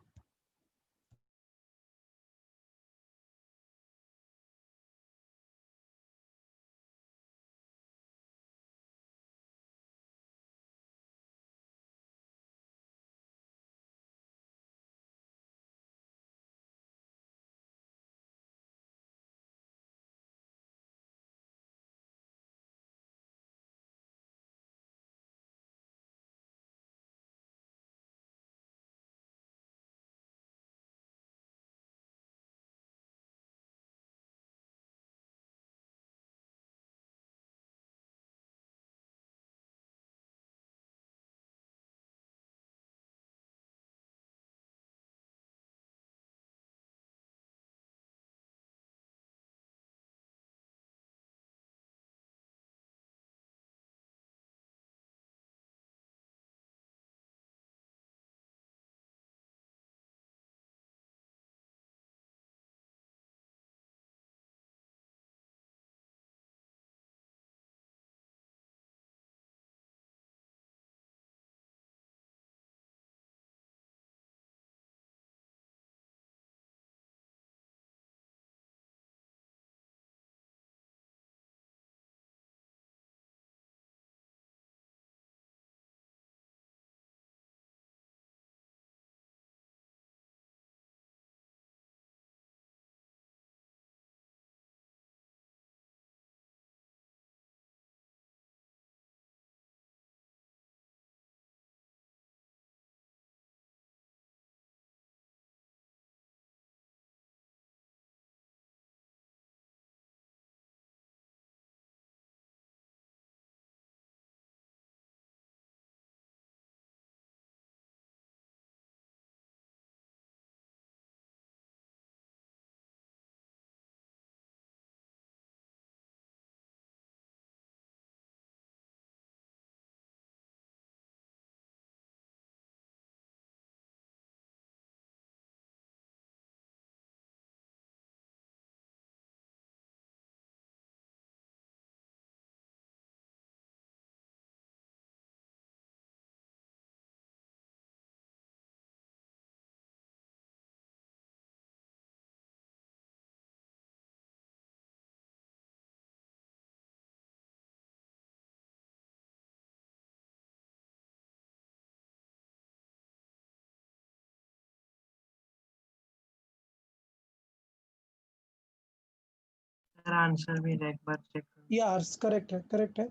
सर आंसर भी एक बार चेक करो। या करेक्ट है, करेक्ट है।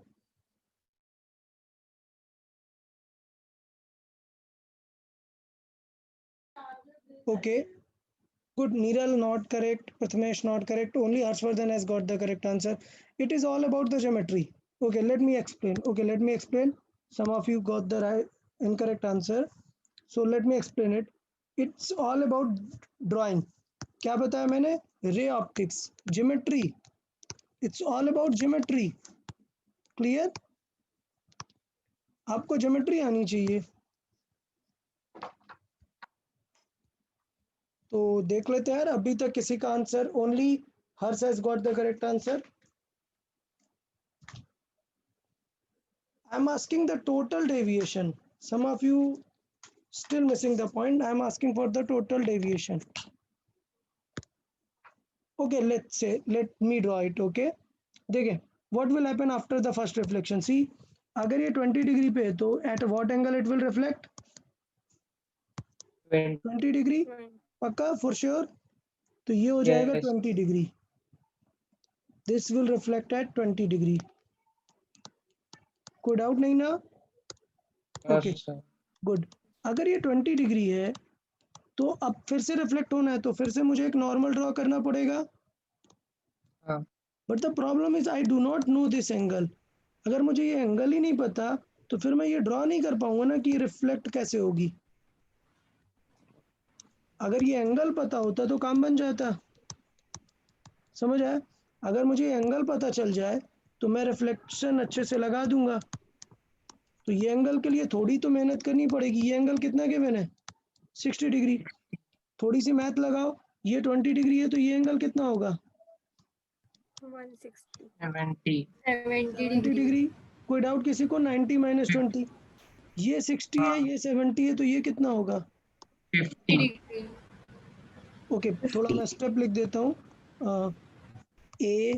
Okay good, Neeral not correct, Prathamesh not correct, only Harshvardhan has got the correct answer. It is all about the geometry. Okay, let me explain. Some of you got the incorrect answer, so let me explain it. It's all about drawing. क्या बताया मैंने? Ray optics, geometry, it's all about geometry. Clear? आपको geometry आनी चाहिए। तो देख लेते हैं यार, अभी तक किसी का answer, only Harsh has got the correct answer. I am asking the total deviation, some of you still missing the point. I am asking for the total deviation. Okay, let me draw it. Okay, देखिए what will happen after the first reflection. See, अगर ये 20 degree पे है तो at what angle it will reflect? 20 degree पक्का for sure। तो ये हो जाएगा 20 degree. This will reflect at 20 degree. कोई डाउट नहीं ना? Okay good. अगर ये 20 डिग्री है तो अब फिर से रिफ्लेक्ट होना है, तो फिर से मुझे एक नॉर्मल ड्रॉ करना पड़ेगा। But the problem is I do not know this angle. अगर मुझे ये एंगल ही नहीं पता तो फिर मैं ये ड्रॉ नहीं कर पाऊंगा ना कि रिफ्लेक्ट कैसे होगी। अगर ये एंगल पता होता तो काम बन जाता, समझ आया? अगर मुझे एंगल पता चल जाए तो मैं रिफ्लेक्शन अच्छे से लगा दूंगा। तो ये एंगल के लिए थोड़ी तो मेहनत करनी पड़ेगी। ये एंगल कितना गिवन है? 60 डिग्री। थोड़ी सी मैथ लगाओ, ये 20 डिग्री है तो ये एंगल कितना होगा? 70 डिग्री। कोई डाउट किसी को? 90 - 20, ये 60 है, ये 70 है, तो ये कितना होगा? 50 ओके, थोड़ा मैं स्टेप लिख देता हूँ, A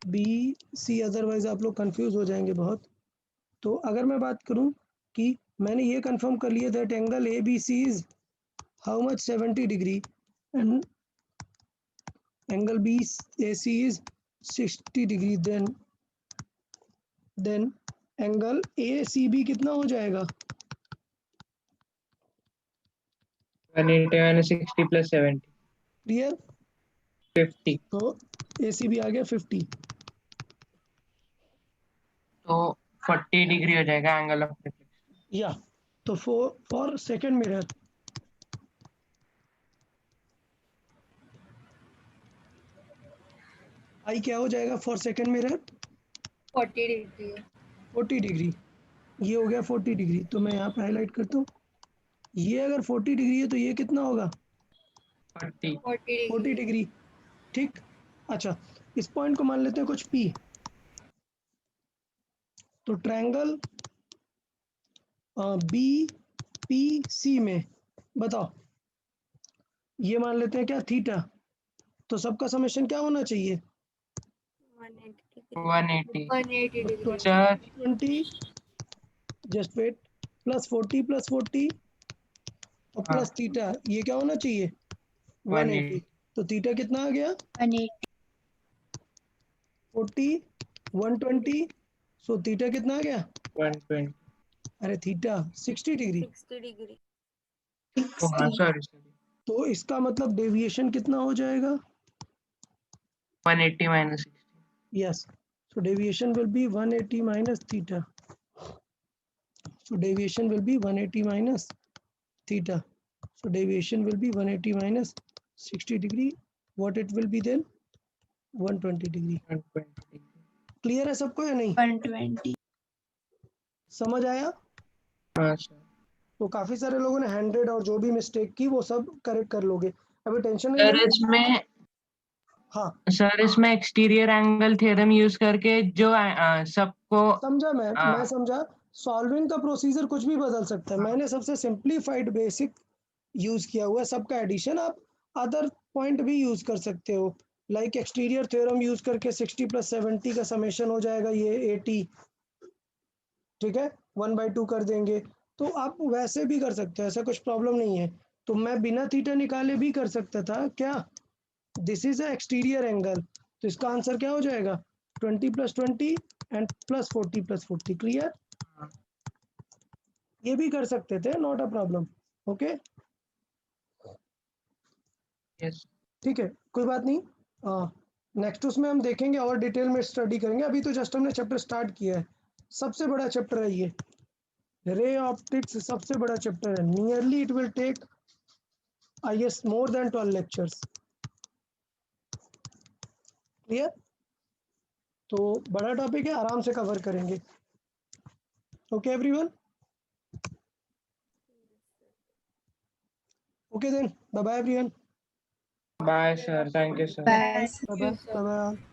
B C, अदरवाइज आप लोग कंफ्यूज हो जाएंगे बहुत। तो अगर मैं बात करूँ कि मैंने ये कंफर्म कर लिया that angle ABC is how much? 70 degree and angle BAC is 60 degree, then angle ACB कितना हो जाएगा? 180 - 60 + 70 क्लियर? 50। तो ACB आ गया 50। तो 40 डिग्री हो जाएगा एंगल ऑफ रिफ्लेक्शन। या तो फॉर सेकंड मिरर आई क्या हो जाएगा for second mirror? 40 degree 40 degree. ये हो गया 40 डिग्री, तो मैं यहाँ पे हाईलाइट करता हूँ। ये अगर 40 डिग्री है तो ये कितना होगा? 40 डिग्री। ठीक, अच्छा इस पॉइंट को मान लेते हैं कुछ P। तो ट्रायंगल BPC में बताओ, ये मान लेते हैं क्या? थीटा। तो सबका समेशन क्या होना चाहिए? 180 डिग्री 20 जस्ट वेट प्लस 40 + 40 और प्लस थीटा, ये क्या होना चाहिए? 180। तो थीटा कितना आ गया? 40 120, सो थीटा कितना आ गया? 120। अरे थीटा 60 डिग्री। 60 डिग्री। सॉरी, तो इसका मतलब डेविएशन कितना हो जाएगा? 180 - 60। Yes, so deviation will be 180 minus theta. So deviation will be 180 minus theta. So deviation will be 180 minus 60 degree. What it will be then? 120 degree. 120। Clear है सबको या नहीं? 120। समझ आया? हाँ सर। तो काफी सारे लोगों ने 100 और जो भी मिस्टेक की वो सब करेक्ट कर लोगे, अभी टेंशन नहीं सर लेना। इसमें हाँ सर इसमें एक्सटीरियर एंगल थ्योरम यूज करके जो सबको समझा, मैं समझा। सॉल्विंग का प्रोसीजर कुछ भी बदल सकता है, मैंने सबसे सिंप्लीफाइड बेसिक यूज किया हुआ है। सबका एडिशन आप अदर पॉइंट भी यूज कर सकते हो, लाइक एक्सटीरियर थ्योरम यूज करके 60 + 70 का समेशन हो जाएगा ये 80। ठीक है, 1/2 कर देंगे, तो आप वैसे भी कर सकते हो, ऐसा कुछ प्रॉब्लम नहीं है। तो मैं बिना थीटा निकाले भी कर सकता था क्या? This is a exterior angle, तो इसका आंसर क्या हो जाएगा 20 + 20 एंड प्लस 40 + 40 क्लियर ये भी कर सकते थे not a problem okay yes ठीक है कोई बात नहीं नेक्स्ट उसमें हम देखेंगे और डिटेल में स्टडी करेंगे अभी तो जस्ट हमने चैप्टर स्टार्ट किया है सबसे बड़ा चैप्टर है ये रे ऑप्टिक्स सबसे बड़ा चैप्टर है nearly it will take I guess more than 12 lectures clear तो बड़ा टॉपिक है आराम से कवर करेंगे okay everyone okay then bye bye everyone bye sir thank you sir bye bye bye